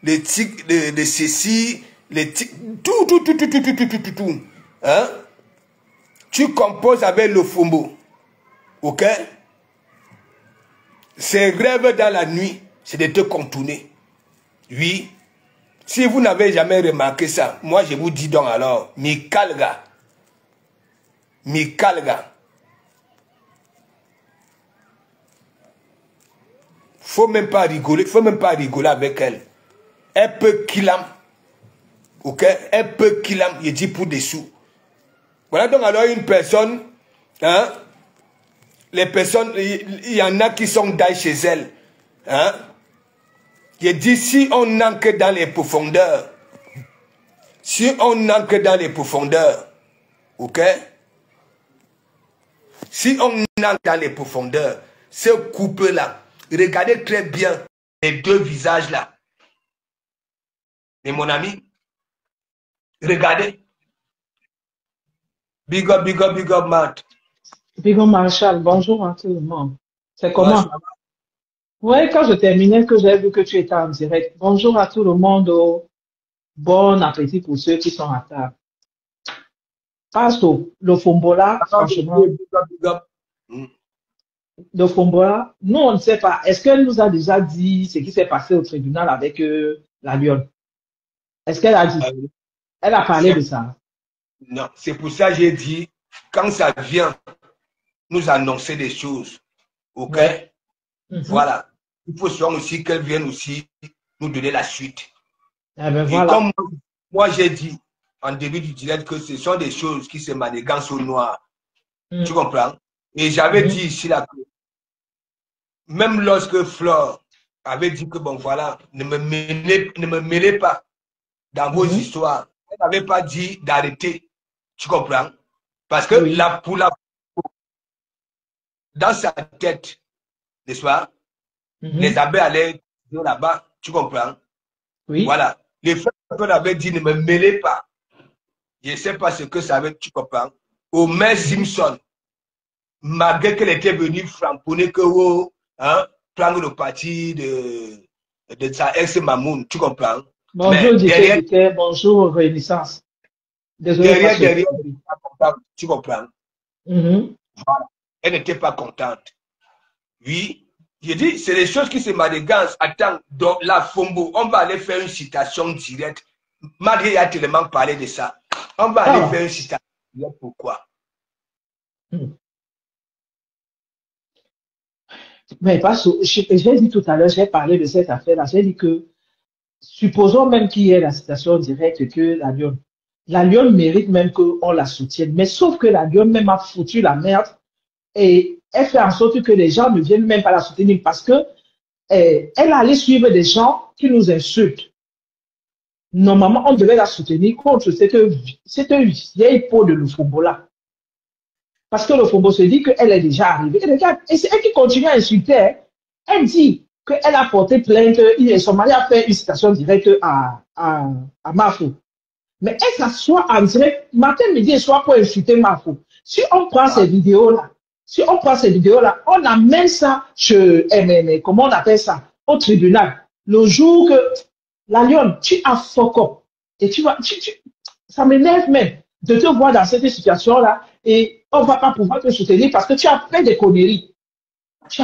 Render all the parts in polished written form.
les tics de ceci, les tics, tout. Hein? Tu composes avec le fombo. Ok? Ces rêves dans la nuit, c'est de te contourner. Oui. Si vous n'avez jamais remarqué ça, moi je vous dis donc alors, Mikalga. Faut même pas rigoler avec elle. Elle peut killam. Ok? Elle peut killam, je dis pour des sous. Voilà donc alors une personne, hein? Les personnes, il y en a qui sont dans chez elles. Hein? Je dis si on ancre dans les profondeurs, ok? Si on entre dans les profondeurs, ce couple-là, regardez très bien les deux visages-là. Et mon ami, regardez. Big up, Matt. Big up, Marshall. Bonjour à tout le monde. C'est comment? Ouais, quand je terminais, que j'ai vu que tu étais en direct. Bonjour à tout le monde. Bon appétit pour ceux qui sont à table. Pasto, le Fombola, franchement. Big up. Le Fombola, nous, on ne sait pas. Est-ce qu'elle nous a déjà dit ce qui s'est passé au tribunal avec la Lyon? Est-ce qu'elle a dit? Elle a parlé de ça. Non, c'est pour ça que j'ai dit, quand ça vient nous annoncer des choses, ok? Voilà. Il faut souvent aussi qu'elle vienne aussi nous donner la suite. Eh ben, et voilà. comme moi j'ai dit en début du direct que ce sont des choses qui se manigancent au noir. Tu comprends? Et j'avais dit ici là que même lorsque Flore avait dit que bon voilà, ne me mêlez pas dans vos histoires, elle n'avait pas dit d'arrêter. Tu comprends? Parce que dans sa tête, n'est-ce pas? Les abbés allaient là-bas, tu comprends? Oui. Voilà. Les frères avaient dit ne me mêlez pas. Je ne sais pas ce que ça veut, tu comprends? Homer Simpson, malgré qu'elle était venue framponner que hein, prendre le parti de sa ex-mamoun, tu comprends? Bonjour, bonjour, Renaissance. Désolé. Derrière, tu comprends? Voilà. Elle n'était pas contente. Oui, je dis, c'est les choses qui se manigancent. Attends, donc la Fombo, on va aller faire une citation directe. Malgré a tellement parlé de ça. On va aller faire une citation directe. Pourquoi? Mais parce que j'ai dit tout à l'heure, j'ai parlé de cette affaire-là. J'ai dit que, supposons même qu'il y ait la citation directe que la Lyon mérite même qu'on la soutienne. Mais sauf que la Lyon même a foutu la merde et elle fait en sorte que les gens ne viennent même pas la soutenir parce que elle allait suivre des gens qui nous insultent. Normalement, on devait la soutenir contre cette vieille peau de Lufombola. Parce que le Fombo se dit qu'elle est déjà arrivée. Et c'est elle qui continue à insulter. Hein. Elle dit qu'elle a porté plainte, son mari a fait une citation directe à Mafo. Mais elle s'assoit en direct, matin, midi et soir pour insulter Mafo. Si on prend ces vidéos-là, on amène ça chez, comment on appelle ça, au tribunal. Le jour que la Lyon, tu as fuck up. Et tu vas, ça m'énerve même de te voir dans cette situation-là et on ne va pas pouvoir te soutenir parce que tu as fait des conneries. Tu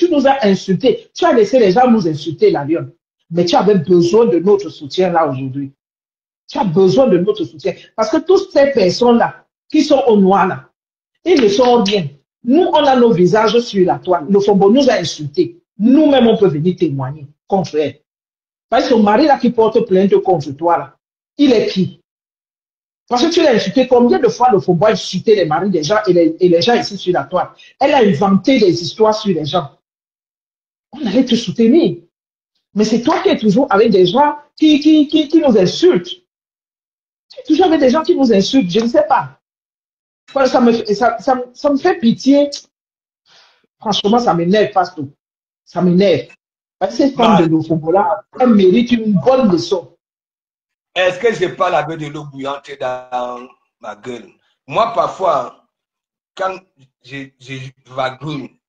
nous as insultés. Tu as laissé les gens nous insulter, la Lyon. Mais tu avais besoin de notre soutien là aujourd'hui. Tu as besoin de notre soutien. Parce que toutes ces personnes-là qui sont au noir là, ils le sont bien. Nous, on a nos visages sur la toile. Le Fombo nous a insultés. Nous-mêmes, on peut venir témoigner contre elle. Parce que son mari là qui porte plainte contre toi là, il est qui? Parce que tu l'as insulté. Combien de fois le Fombo a insulté les maris des gens et les gens ici sur la toile? Elle a inventé des histoires sur les gens. On allait te soutenir. Mais c'est toi qui es toujours avec des gens qui nous insultent. Tu es toujours avec des gens qui nous insultent. Je ne sais pas. Ça me fait pitié. Franchement, ça m'énerve, Pasto. Ça m'énerve. Parce que cette femme de l'Ofombola, elle mérite une bonne leçon. Est-ce que je parle avec de l'eau bouillante dans ma gueule? Moi, parfois, quand je vagrouille,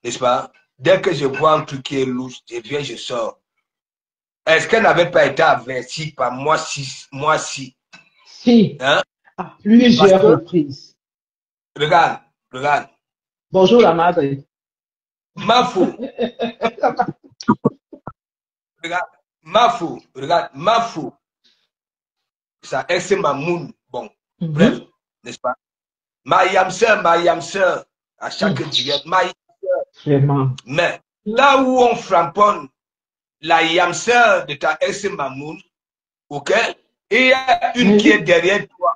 n'est-ce pas? Dès que je vois un truc qui est louche, je viens, je sors. Est-ce qu'elle n'avait pas été avertie par moi si? Si, Hein? à plusieurs reprises. Regarde, regarde. Bonjour la madre. Mafou. Regarde, Mafou. Ça, ex Mamoun. Bon, bref, n'est-ce pas? Ma yamseur, à chaque direct, ma yamseur. Vraiment. Mais là où on framponne la yamseur de ta ex Mamoun, ok? Et il y a une qui est derrière toi.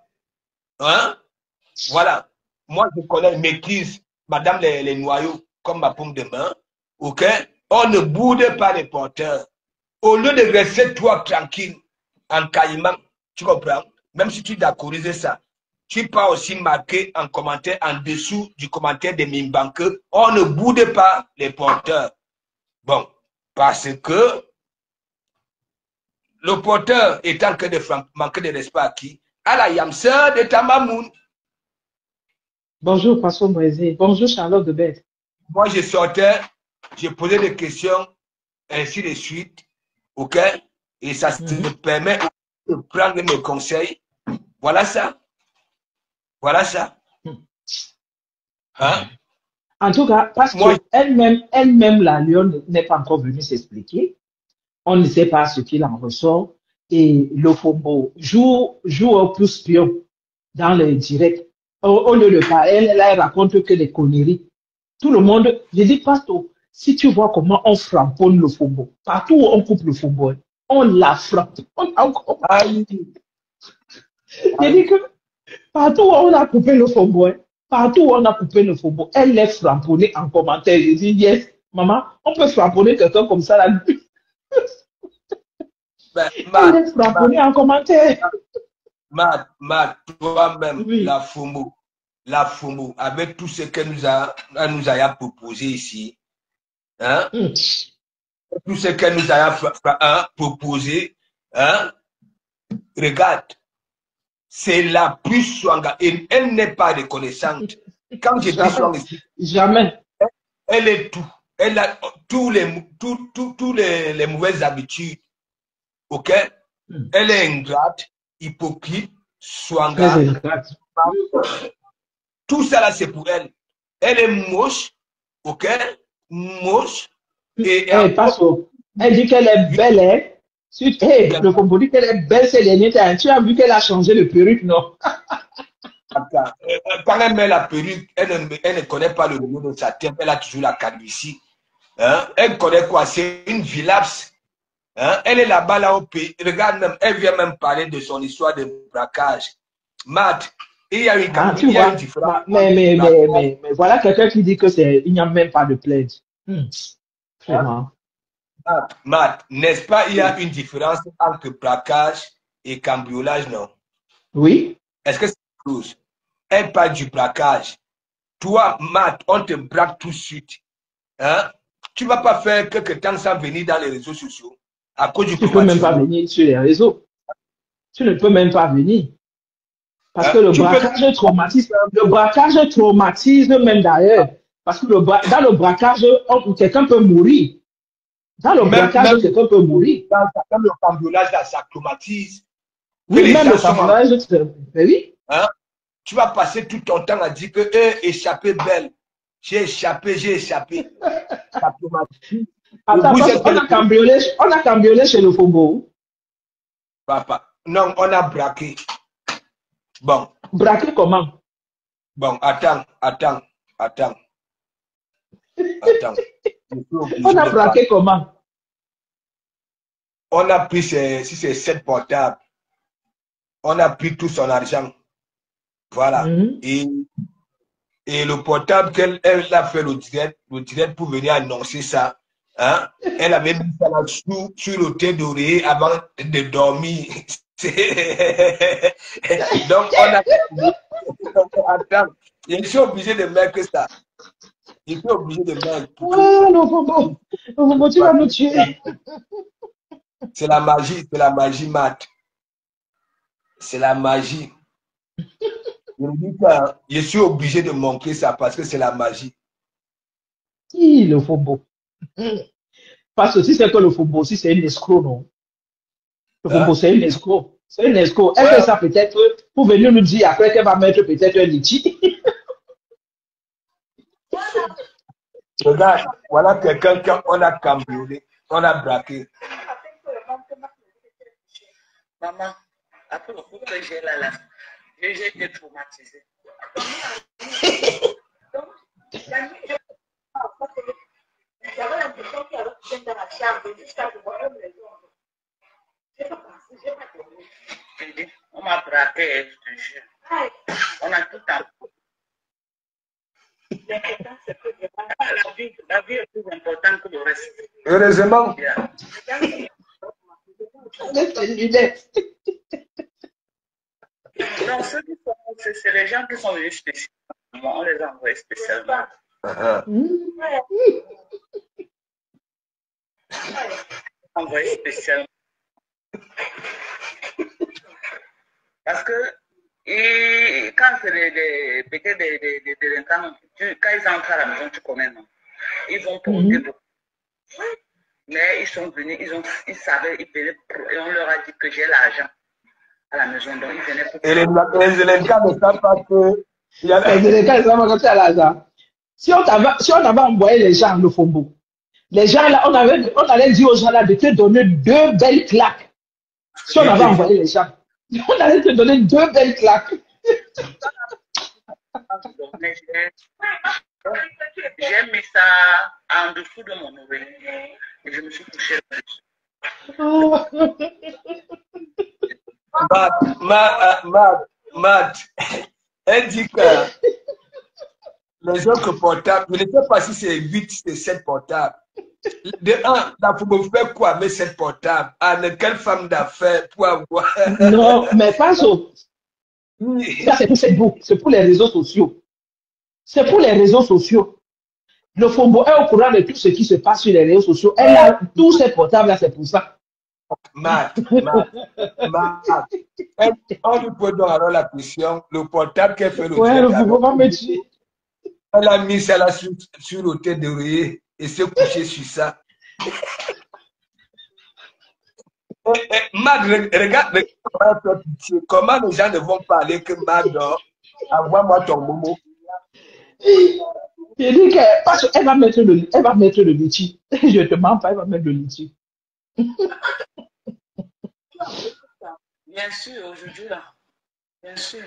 Hein? Voilà. Moi, je connais, maîtrise, madame les noyaux, comme ma paume de main. Ok? On ne boude pas les porteurs. Au lieu de rester toi tranquille, en caïman, tu comprends? Même si tu d'accordiser ça, tu peux aussi marquer en commentaire, en dessous du commentaire de Mimbanque, on ne boude pas les porteurs. Bon, parce que le porteur est en train de manquer de respect à qui? À la yamseur de Tamamoun. Bonjour, Passion Brésil. Bonjour, Charlotte de Bête. Moi, je sortais, je posais des questions, ainsi de suite, ok? Et ça me permet de prendre mes conseils. Voilà ça. Voilà ça. Hein? En tout cas, parce qu'elle-même, la Lyon n'est pas encore venue s'expliquer. On ne sait pas ce qu'il en ressort. Et le Fombo joue au plus pion dans les directs. Au lieu de parler, elle raconte que des conneries. Tout le monde, je dis, Pastor, si tu vois comment on framponne le Fombo, partout où on coupe le Fombo, on la frappe. Je dis que partout où on a coupé le Fombo, partout où on a coupé le Fombo, elle est frapponnée en commentaire. Je dis, yes, maman, on peut framponner quelqu'un comme ça là. Elle est frapponnée en commentaire. Toi-même, Oui. la Fumbo, avec tout ce qu'elle nous a proposé ici, hein? Tout ce qu'elle nous a proposé, hein? Regarde, c'est la plus swanga. Et elle n'est pas reconnaissante. Quand je dis swanga, jamais. Elle est tout. Elle a tous les mauvaises habitudes. Ok? Elle est ingrate, hypocrite, swanga. Tout ça là, c'est pour elle. Elle est moche, ok? Moche. Et elle dit qu'elle est belle, hein? Le Congo dit qu'elle est belle ces derniers temps. Tu as vu qu'elle a changé de perruque, non? Quand elle met la perruque, elle ne connaît pas le nom de sa tête. Elle a toujours la calvitie. Hein? Elle connaît quoi? C'est une villaps. Hein? Elle est là-bas, là au pays. Regarde même, elle vient même parler de son histoire de braquage. Matt, il y a une différence. Mais voilà quelqu'un qui dit que il n'y a même pas de plainte. Vraiment. Matt, n'est-ce pas, il y a une différence entre braquage et cambriolage, non? Oui. Est-ce que c'est une chose? Elle parle du braquage. Toi, Matt, on te braque tout de suite. Hein? Tu ne vas pas faire quelque temps sans venir dans les réseaux sociaux à cause du Tu ne peux même pas venir sur les réseaux. Tu ne peux même pas venir. Parce que le braquage traumatise même d'ailleurs. Parce que dans le braquage, quelqu'un peut mourir. Dans le braquage, quelqu'un peut mourir. Même le cambriolage, ça traumatise. Oui, même le cambriolage, oui. Hein? Tu vas passer tout ton temps à dire que échappé belle. J'ai échappé. Ça traumatise. Attends, on a cambriolé chez le Fombo. Papa, non, on a braqué. Bon. Braqué comment? Bon, attends. On a braqué comment? On a pris ses 7 portables. On a pris tout son argent. Voilà. Et le portable qu'elle a fait le direct pour venir annoncer ça. Hein? Elle avait mis ça là sur le thé d'oreiller avant de dormir. Donc, on a... Attends, je suis obligé de mettre ça. Je suis obligé de mettre... Oh, le Fombo, tu vas nous tuer. C'est la magie, Matt. C'est la magie. Je suis obligé de montrer ça parce que c'est la magie. Le Fombo. Parce que si c'est que le Fombo, si c'est une escroc, non? Hein? C'est une escroc. C'est une escroc. Elle fait ça peut-être pour venir nous dire après qu'elle va mettre peut-être un litchi. Regarde, voilà quelqu'un qu'on a cambriolé, on a braqué. Maman, après le coup que j'ai là, j'ai été traumatisée. J'avais l'impression qu'il y avait quelqu'un dans la chambre jusqu'à ce moment où les gens. J'ai pas pensé, j'ai pas dormi. On m'a braqué, je te jure. On a tout en. L'important, c'est que la vie est plus importante que le reste. Heureusement. Non, ceux qui sont, c'est les gens qui sont venus spécialement. On les a envoyés spécialement. Envoyés spécialement. Parce que quand c'est peut-être des délinquants, quand ils entrent à la maison, tu connais, non? Ils vont porter beaucoup. Mais ils sont venus, ils savaient, ils venaient, et on leur a dit que j'ai l'argent à la maison, donc ils venaient pour... Et les délinquants ne savent pas que... Les délinquants ne savent pas que tu as l'argent. Si on avait envoyé les gens le Fombo, les gens là, on allait dire aux gens là de te donner 2 belles claques. Si on avait envoyé les gens, on allait te donner 2 belles claques. J'ai mis ça en dessous de mon oreiller et je me suis couché Matt, elle dit que les autres portables, je ne sais pas si c'est 8, c'est 7 portables. De un, là, vous me faire quoi avec cette portable? Ah, mais quelle femme d'affaires pour avoir. Non, mais pas ça. Ça, c'est pour Facebook, c'est pour les réseaux sociaux. C'est pour les réseaux sociaux. Le Fombo est au courant de tout ce qui se passe sur les réseaux sociaux. Elle a tous ces portables là, c'est pour ça. Matt. On lui pose donc alors la question, le portable qu'elle fait le le Fombo va me tuer. Elle a mis ça là sur le tête d'oreiller et s'est couché sur ça. Matt, regarde comment les gens ne vont parler que Matt dort. Envoie-moi ton momo. Je dis qu'elle va mettre le litchi. Je te mens pas, elle va mettre le litchi. Bien sûr, aujourd'hui là. Bien sûr.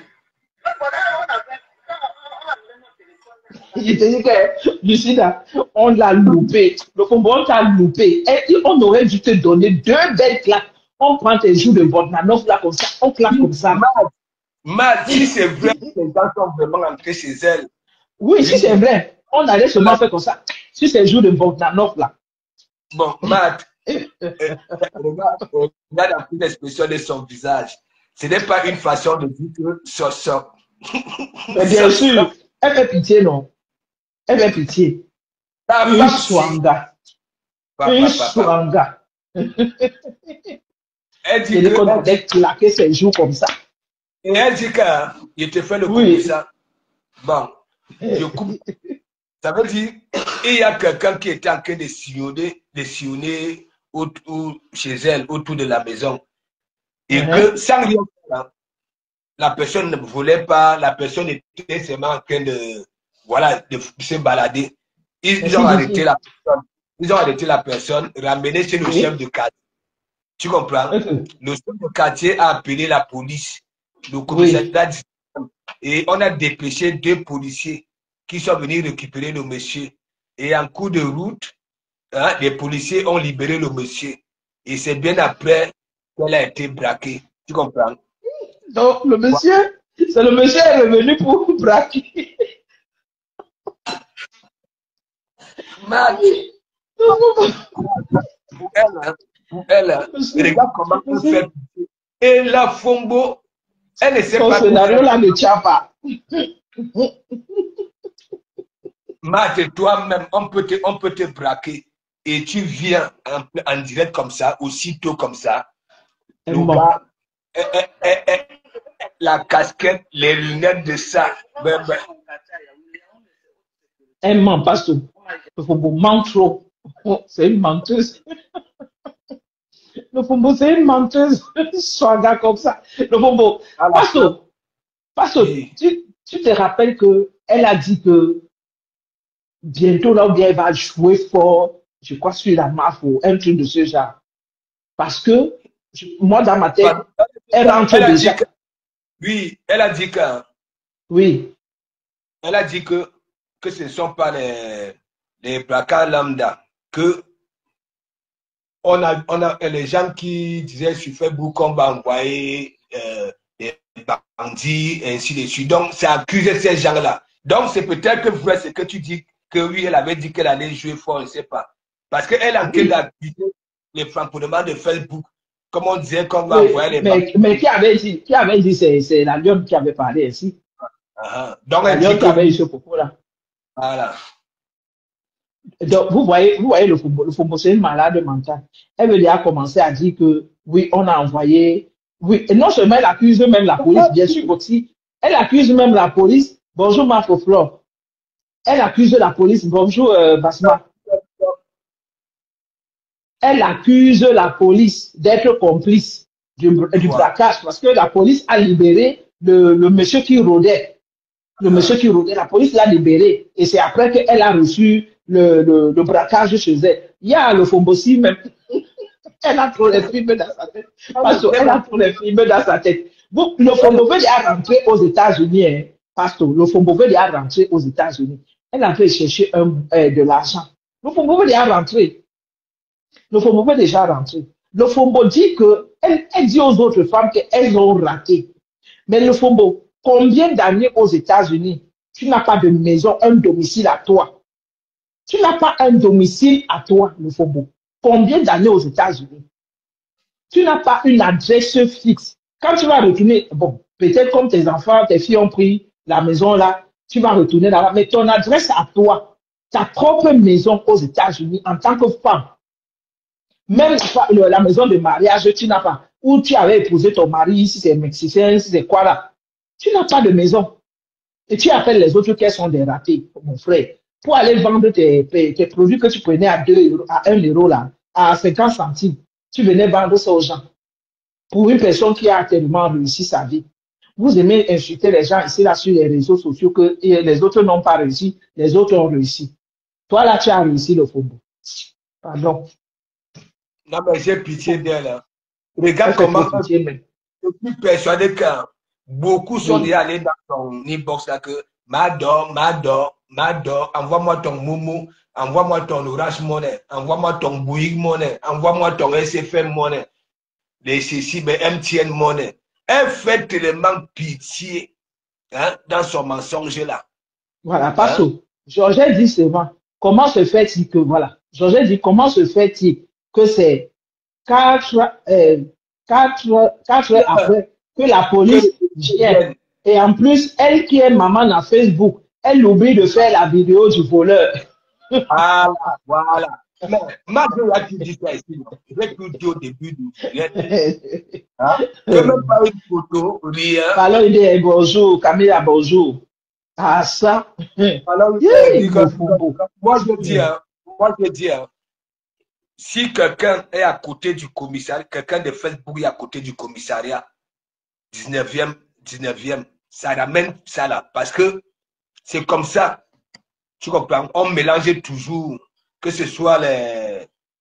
Je te dis que Lucida, on l'a loupé. Le Fombo, on t'a loupé. Et on aurait dû te donner 2 belles claques. On prend tes joues de Botnanoff là comme ça, on claque comme ça. Matt, si c'est vrai que les gens sont vraiment entrés chez elle. Oui, si c'est vrai, on allait seulement faire comme ça. Si c'est joues de Botnanoff là. Bon, Matt, regarde la petite expression de son visage. Ce n'est pas une façon de dire que ça. Mais bien sûr, elle fait pitié, non? Elle fait pitié. Une swanga. Une swanga. Elle dit que qu'on allait claquer ses joues comme ça. Et elle dit qu'il te fait le coup comme ça. Bon, je coupe. Ça veut dire il y a quelqu'un qui était en train de sillonner chez elle, autour de la maison. Et que sans rien faire, la personne ne voulait pas, la personne était seulement en train de se balader. Ils ont arrêté la personne. Ils ont arrêté la personne, ramené chez le chef de quartier. Tu comprends? Le chef de quartier a appelé la police, le commissariat, et on a dépêché 2 policiers qui sont venus récupérer le monsieur. Et en cours de route, les policiers ont libéré le monsieur. Et c'est bien après qu'elle a été braquée. Tu comprends? Donc, le monsieur, c'est le monsieur est revenu pour braquer. Pour elle, regarde comment elle fait. Et la Fombo, elle ne sait pas. Son scénario là ne tient pas. Matt, toi-même, on peut te braquer et tu viens en direct comme ça, aussitôt comme ça. Le gars, la casquette, les lunettes de ça. Elle ment pas tout. Il faut ment trop. C'est une menteuse. Le Fombo, c'est une menteuse. Soit gars comme ça. Le Fombo. Voilà. Passo, Oui. tu te rappelles que elle a dit que bientôt, là, ou bien elle va jouer fort, je crois, sur la MAF ou un truc de ce genre. Parce que, moi, dans ma tête, elle rentre Elle a déjà. dit que, oui, elle a dit que, Oui. elle a dit que ce ne sont pas les placards lambda, que on a les gens qui disaient sur Facebook qu'on va envoyer des bandits, et ainsi de suite. Donc, c'est accuser ces gens-là. Donc, c'est peut-être que vrai ce que tu dis, que oui, elle avait dit qu'elle allait jouer fort, je ne sais pas. Parce qu'elle a Oui. d'accuser les francophones de Facebook, comme on disait qu'on va envoyer les bandits. Mais qui avait dit, c'est la Lyon qui avait parlé ainsi. Donc, La elle Lyon dit qui que, avait eu ce propos-là. voilà. Donc, vous voyez le Fombo, c'est une malade mentale. Elle veut déjà commencer à dire que, oui, on a envoyé, oui, et non seulement elle accuse même la police, bien sûr aussi, elle accuse même la police. Bonjour, Mafoflor. Elle accuse la police. Bonjour, Basma. Elle accuse la police d'être complice du braquage parce que la police a libéré le monsieur qui rôdait. Le monsieur qui rôdait, la police l'a libéré. Et c'est après qu'elle a reçu le braquage chez elle. Il y a le Fombossi même. Elle a trop les films dans sa tête. Pastor, elle a trop les films dans sa tête. Bon, le Fombo veut déjà rentrer aux États-Unis, hein. Pastor, le Fombo veut déjà rentrer aux États-Unis. Elle a fait chercher de l'argent. Le Fombo veut déjà rentrer. Le Fombo veut déjà rentrer. Le Fombo dit que, elle dit aux autres femmes qu'elles ont raté. Mais le Fombo, combien d'années aux États-Unis, tu n'as pas de maison, un domicile à toi? Tu n'as pas un domicile à toi, le Fombo. Combien d'années aux États-Unis? Tu n'as pas une adresse fixe. Quand tu vas retourner, bon, peut-être comme tes enfants, tes filles ont pris la maison là, tu vas retourner là-bas, mais ton adresse à toi, ta propre maison aux États-Unis en tant que femme, même la maison de mariage, tu n'as pas. Où tu avais épousé ton mari, si c'est mexicain, si c'est quoi là. Tu n'as pas de maison. Et tu appelles les autres qu'elles sont des ratés, mon frère. Pour aller vendre tes produits que tu prenais à 2 euros, à 1 euro là, à 50 centimes. Tu venais vendre ça aux gens. Pour une personne qui a tellement réussi sa vie. Vous aimez insulter les gens ici là sur les réseaux sociaux que les autres n'ont pas réussi, les autres ont réussi. Toi là, tu as réussi le Fombo. Pardon. Non, mais j'ai pitié d'elle. Regarde comment je suis persuadé que beaucoup sont déjà allés dans ton inbox là que Mado, envoie-moi ton Moumou, envoie-moi ton Orange Money, envoie-moi ton Bouygues Money, envoie-moi ton SFM Money, les CC, MTN Money. Elle fait tellement pitié, hein, dans son mensonge là. Voilà, parce que Georges dit souvent, comment se fait-il que, voilà, Georges dit, comment se fait-il que c'est 4 heures après que la police vient. Et en plus, elle qui est maman dans Facebook, elle oublie de faire la vidéo du voleur. Voilà. Mais moi, je dis ça ici. Je vais tout dire au début du hein? Même pas une photo, rien. Alors, il dit bonjour, Camilla, bonjour. Ah, ça. Alors, moi, je dis, si quelqu'un est à côté du commissariat, quelqu'un de Facebook est à côté du commissariat, 19e, ça ramène ça là. Parce que c'est comme ça, tu comprends, on mélange toujours, que ce soit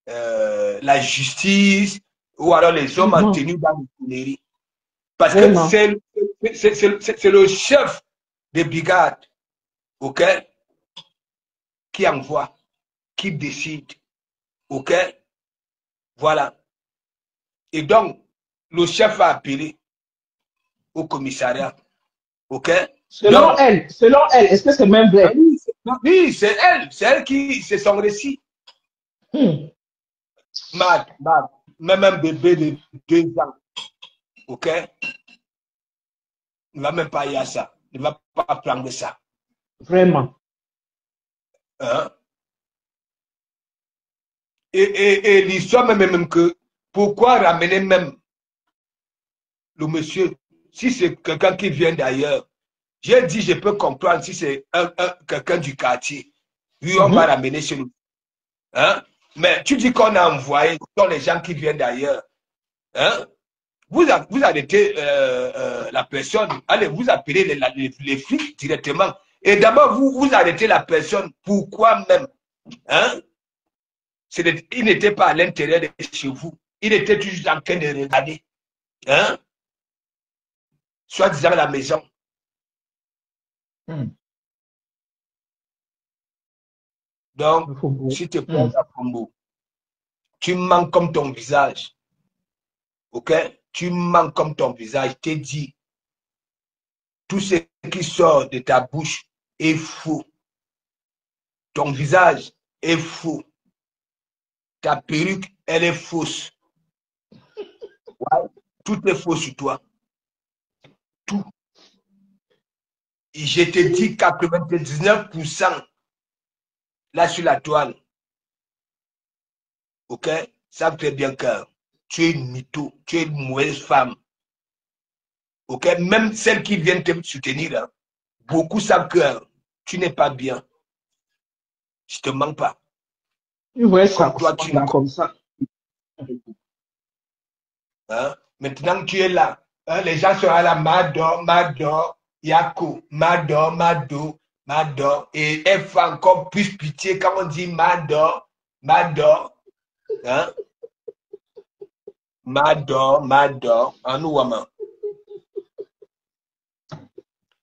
la justice ou alors les hommes en tenue dans les tuileries. Parce que c'est le chef de brigade, ok, qui envoie, qui décide. OK? Voilà. Et donc, le chef a appelé au commissariat. OK? Selon elle, est-ce que c'est même vrai? Oui, c'est elle qui, c'est son récit. Même un bébé de 2 ans, OK? Il ne va même pas y avoir ça. Il ne va pas prendre ça. Vraiment. Hein? Et l'histoire même que, pourquoi ramener même le monsieur, si c'est quelqu'un qui vient d'ailleurs, j'ai dit, je peux comprendre si c'est quelqu'un du quartier. Oui, on va ramener chez nous. Hein? Mais tu dis qu'on a envoyé, ce sont les gens qui viennent d'ailleurs. Hein? Vous arrêtez la personne, allez, vous appelez les flics directement. Et d'abord, vous arrêtez la personne. Pourquoi même? Hein? Il n'était pas à l'intérieur de chez vous. Il était toujours en train de regarder. Hein? Soit disant à la maison. Donc, si tu prends la combo, tu mens comme ton visage. Ok? Tu mens comme ton visage. T'es dit, tout ce qui sort de ta bouche est faux. Ton visage est faux. Ta perruque, elle est fausse. Ouais. Tout est faux sur toi. Tout. Et je te dis 99% là sur la toile. Ok? Ça me fait bien que tu es une mytho, tu es une mauvaise femme. Ok? Même celles qui viennent te soutenir, hein, beaucoup savent que tu n'es pas bien. Je te mens pas. Ouais, ça, comme toi, tu comme ça. Hein? Maintenant, tu es là. Hein? Les gens sont là, Mado, Yako, Mado. Et elle fait encore plus pitié quand on dit Mado. Hein? Mado, en nous, maman.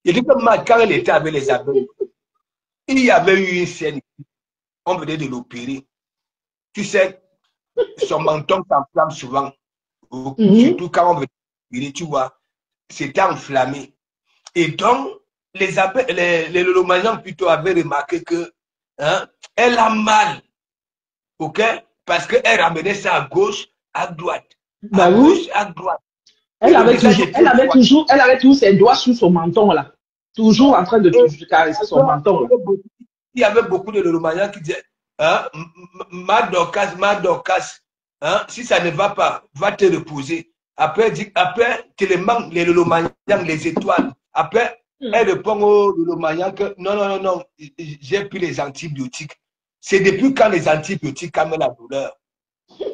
Il dit que quand elle était avec les abeilles, il y avait eu une scène, on venait de l'opérer. Tu sais, son menton s'enflamme souvent. Surtout quand on veut l'opérer, tu vois, c'était enflammé. Et donc, les lolomaniens plutôt avaient remarqué que hein, elle a mal. OK? Parce qu'elle ramenait ça à gauche, à droite. Bah à oui. Gauche, à droite. Elle avait toujours ses doigts sous son menton là. Toujours en train de caresser son menton là. Il y avait beaucoup de lolomaniens qui disaient hein, ma Dorcas, hein, si ça ne va pas, va te reposer. Après, tellement les lolomaniens, les étoiles. Après, elle répond aux lolomaniens que non, j'ai pris les antibiotiques. C'est depuis quand les antibiotiques calment la douleur.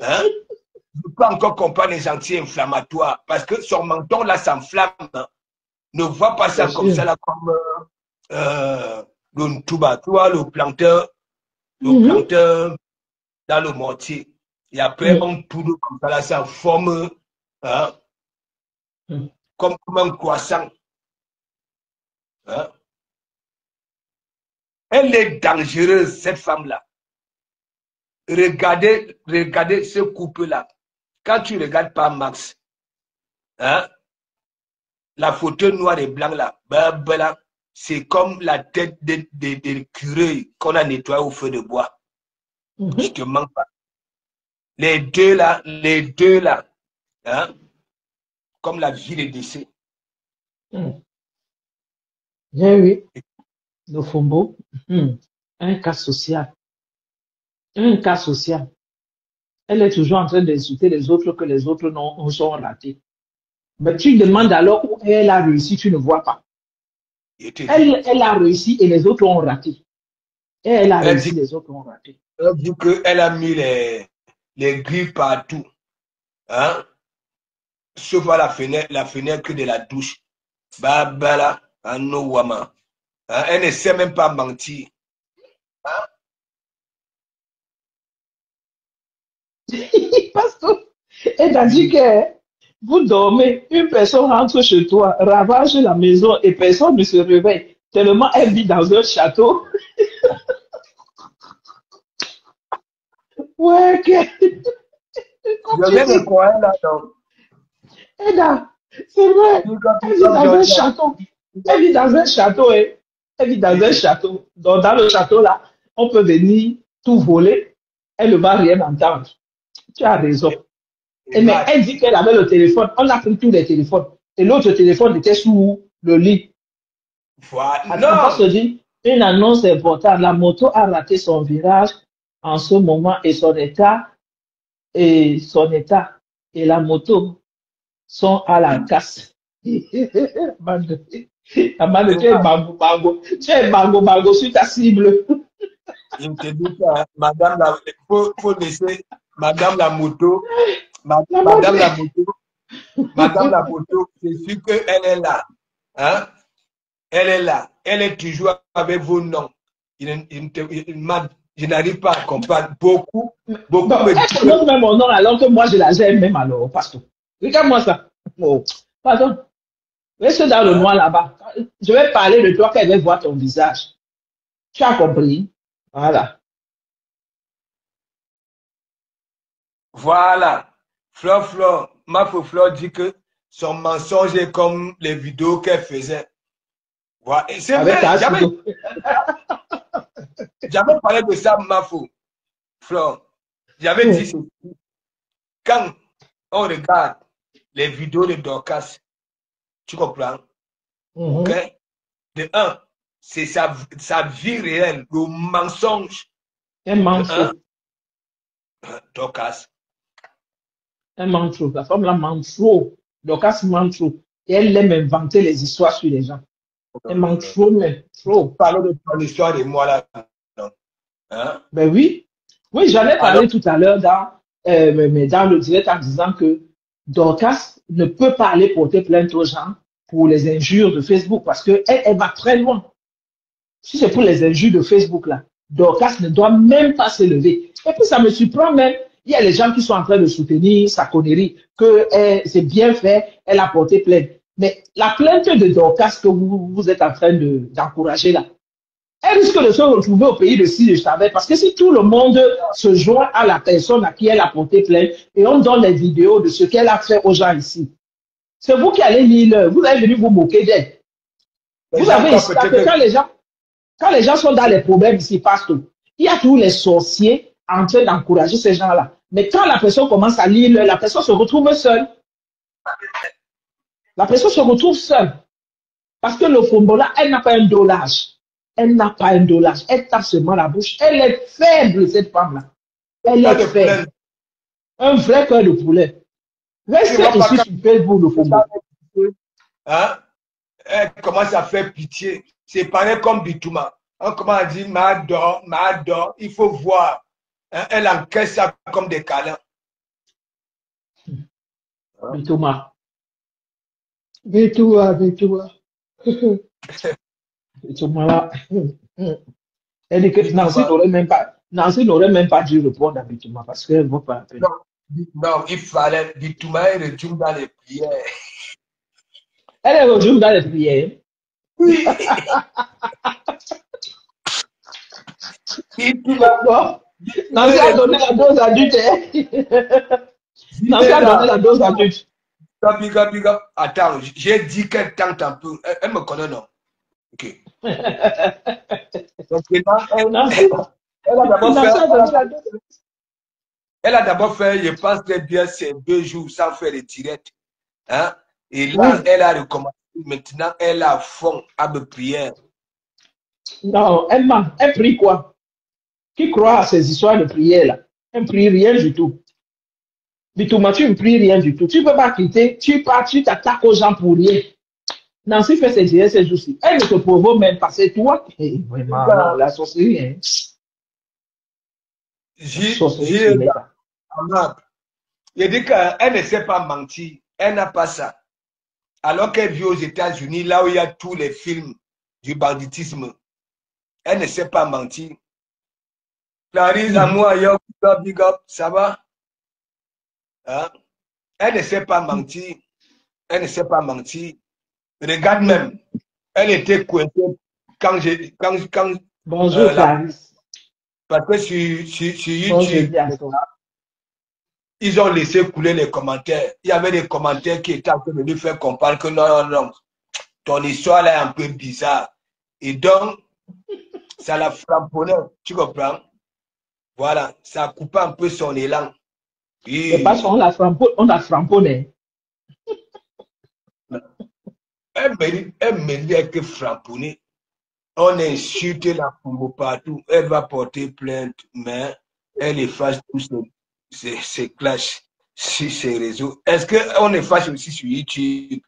Hein? Je ne peux pas encore comprendre les anti-inflammatoires parce que son menton là s'enflamme. Hein? Ne vois pas ça comme ça là, comme le ntuba, tu vois, le planteur dans le mortier. Et après, on tourne comme ça là, ça forme hein, comme un croissant. Hein? Elle est dangereuse, cette femme-là. Regardez ce couple-là. Quand tu regardes pas Max, hein, la photo noire et blanc là, c'est comme la tête d'écureuil qu'on a nettoyé au feu de bois. Je te mens pas. Les deux là, hein, comme la vie des décès. Oui. Le Fombo, un cas social. Un cas social. Elle est toujours en train d'insulter les autres que les autres non sont ratés. Mais tu demandes alors où elle a réussi, tu ne vois pas. Elle a réussi et les autres ont raté. Et elle a réussi, les autres ont raté. Vu qu'elle a mis les grilles partout, hein, sauf à la fenêtre de la douche. Babala, Anouama. Hein, elle ne sait même pas mentir. Hein? Parce qu'elle a dit que vous dormez, une personne rentre chez toi, ravage la maison et personne ne se réveille. Tellement elle vit dans un château. Ouais, que... Je vais me croire là, donc. Eda, c'est vrai. Elle vit dans un château. Elle vit dans un château, hein. Elle vit dans un château. Donc, dans le château, là, on peut venir tout voler. Elle ne va rien entendre. Tu as raison. Mais elle dit qu'elle avait le téléphone. On a pris tous les téléphones. Et l'autre téléphone était sous le lit. Voilà. On se dit, une annonce importante. La moto a raté son virage en ce moment et son état et la moto sont à la casse. Amanda, tu es bango sur ta cible. Je ne te dis pas, madame, faut laisser madame la moto, madame la moto, c'est sûr qu'elle est là. Hein? Elle est là. Elle est toujours avec vos noms. Je n'arrive pas à comprendre. Beaucoup Bon, me elle disent prononce même mon nom alors que moi je la gère même alors, pasteur. Regarde-moi ça. Oh, pardon. Reste dans le noir là-bas. Je vais parler de toi qu'elle va voir ton visage. Tu as compris? Voilà. Voilà. Fleur, ma Fleur dit que son mensonge est comme les vidéos qu'elle faisait. Voilà. Et c'est Avec vrai, ta pseudo. j'avais parlé de ça, ma Fleur. J'avais dit ceci. Quand on regarde les vidéos de Dorcas, tu comprends? Ok? De un, c'est sa vie réelle, le mensonge. Elle ment trop. Dorcas. Elle ment trop. La femme là ment trop. Donc, elle se ment trop. Et elle aime inventer les histoires sur les gens. Elle ment trop, mais trop. Parler de ton histoire de moi là. Non. Hein? Ben oui. Oui, j'en ai parlé tout à l'heure dans le direct en disant que Dorcas ne peut pas aller porter plainte aux gens pour les injures de Facebook parce qu'elle va très loin. Si c'est pour les injures de Facebook là, Dorcas ne doit même pas se lever. Et puis ça me surprend même, il y a les gens qui sont en train de soutenir sa connerie, que c'est bien fait, elle a porté plainte. Mais la plainte de Dorcas que vous êtes en train d'encourager là, elle risque de se retrouver au pays de si je savais, parce que si tout le monde se joint à la personne à qui elle a porté plainte et on donne les vidéos de ce qu'elle a fait aux gens ici, c'est vous qui allez lire, vous allez venir vous moquer d'elle. Vous avez ici, quand les gens sont dans les problèmes ici, pasteur, il y a tous les sorciers en train d'encourager ces gens-là. Mais quand la personne commence à lire, la personne se retrouve seule. La personne se retrouve seule. Parce que le Fombola, elle n'a pas un dolage. Elle n'a pas un dolage. Elle tape seulement la bouche. Elle est faible, cette femme-là. Elle est faible. Un vrai cœur de poulet. Restez ici sur Facebook, le Fombola. Hein? Elle commence à faire pitié. C'est pareil comme Bitouma. On commence à dire, m'adore, il faut voir. Hein? Elle encaisse ça comme des câlins. Bitouma. Bitouma. Bitouma là. Elle dit que Nancy n'aurait même pas dû répondre à Bitouma parce qu'elle ne vaut pas la peine. Non, il fallait. Bitouma est retourne dans les prières. Elle est retourne dans les prières. Oui. Nancy a donné la dose adulte. Nancy a donné la dose adulte. Attends, j'ai dit qu'elle tente un peu. Elle me connaît, non? Ok. Donc, elle a d'abord fait, je pense très bien, ces 2 jours sans faire les directs. Hein? Et là, elle a recommencé. Maintenant, elle a fond à me prière. Non, elle ment. Elle prie quoi? Qui croit à ces histoires de prière là? Elle ne prie rien du tout. Bitouma, tu ne pries rien du tout. Tu ne peux pas quitter. Tu pars, tu t'attaques aux gens pour rien. Nancy fait ses directs ces jours-ci. Elle ne te provoque même pas. C'est toi. Vraiment, non, la sorcellerie. Hein. J'ai dit qu'elle ne sait pas mentir. Elle n'a pas ça. Alors qu'elle vit aux États-Unis, là où il y a tous les films du banditisme, elle ne sait pas mentir. Clarisse, à moi, big up, ça va? Hein? Elle ne sait pas mentir. Elle ne sait pas mentir. Regarde même, elle était coincée quand j'ai. Bonjour, Clarisse. Parce que sur YouTube, ils ont laissé couler les commentaires. Il y avait des commentaires qui étaient en train de lui faire comprendre que non, ton histoire là est un peu bizarre. Et donc, ça l'a frapponnait, tu comprends? Voilà, ça a coupé un peu son élan. C'est parce qu'on l'a framponné. Elle mérite que framponner. On insulte la Congo partout. Elle va porter plainte, mais elle efface tous ces clashs sur ses réseaux. Est-ce qu'on efface aussi sur YouTube?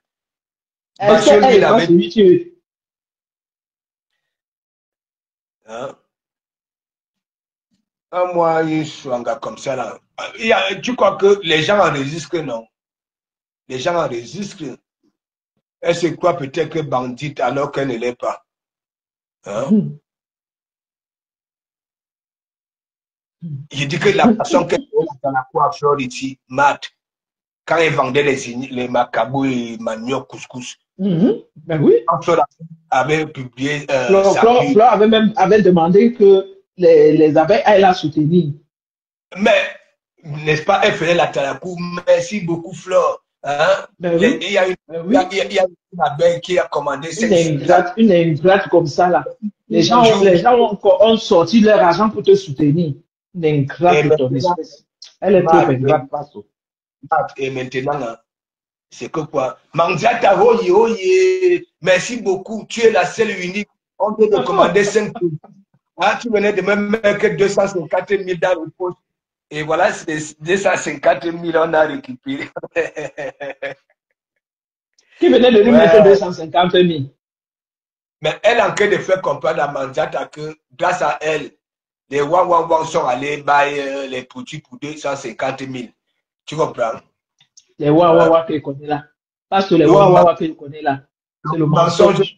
Est-ce qu'elle efface sur YouTube? Hein? Un mois, une swanga comme ça, là. Tu crois que les gens enregistrent, non? Les gens enregistrent. Elle se croit peut-être que bandite alors qu'elle ne l'est pas. Hein? Je dis que la façon qu'elle est dans la coiffure ici, Matt, quand elle vendait les macabous et manioc couscous, Ben oui. Fleur avait publié Fleur avait demandé que les abeilles aillent la soutenir. Mais, n'est-ce pas, elle faisait la talakou. Merci beaucoup, Fleur. Hein? Ben oui. Il y a une abeille qui a commandé une ingrate comme ça, là. Les gens ont sorti leur argent pour te soutenir. Une ingrate de ton espèce. Elle est trop ingrate. Et maintenant, c'est que quoi? Mangiata, oye, oye, merci beaucoup. Tu es la seule unique. On vient de commander 5 produits. Ah, tu venais de me mettre 250 000 dans le poste. Et voilà, c'est 250 000 on a récupéré. Qui venait de lui mettre 250 000? Mais elle est en train de faire comprendre à Manjata que grâce à elle, les Wang sont allés bailler les produits pour 250 000. Tu comprends? Les Wang qu'il connaît là. Parce que les Wang qu'il connaît là, c'est le mensonge.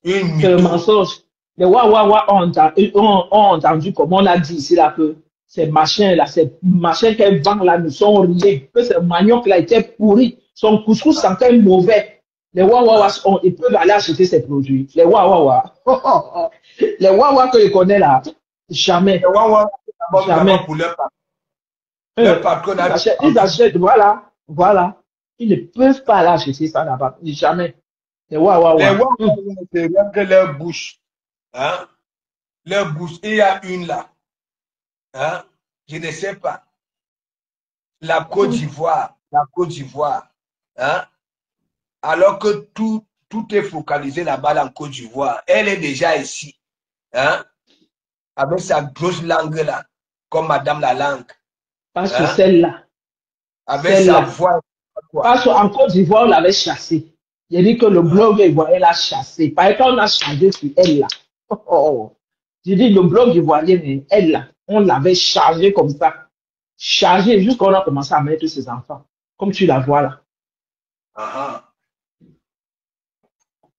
C'est le mensonge. Les Wang ont entendu, comme on a dit ici là, que ces machins là, ces machins qu'elle vend là ne sont rien. Que ces manioc là étaient pourris. Son couscous sentait mauvais. Les Wawa, ils peuvent aller acheter ces produits. Les Wawa. Les Wawa que je connais là, jamais. Les Wawa, jamais. Pour leur ils achètent, voilà. Ils ne peuvent pas aller acheter ça là-bas. Jamais. Les Wawa. Les Wawa, c'est rien que leur bouche. Hein? Leur bouche. Il y a une là. Hein? Je ne sais pas. La Côte d'Ivoire. Hein? Alors que tout est focalisé là-bas en Côte d'Ivoire. Elle est déjà ici. Hein? Avec sa grosse langue là. Comme Madame la langue. Parce que celle-là. Avec sa voix. Parce qu'en Côte d'Ivoire, on l'avait chassée. Il dit que le blog ivoirien l'a chassée. Par exemple, on a chargé sur elle là. J'ai dit le blog ivoirien, elle là. On l'avait chargée comme ça. Chargée jusqu'à on a commencé à mettre ses enfants. Comme tu la vois là.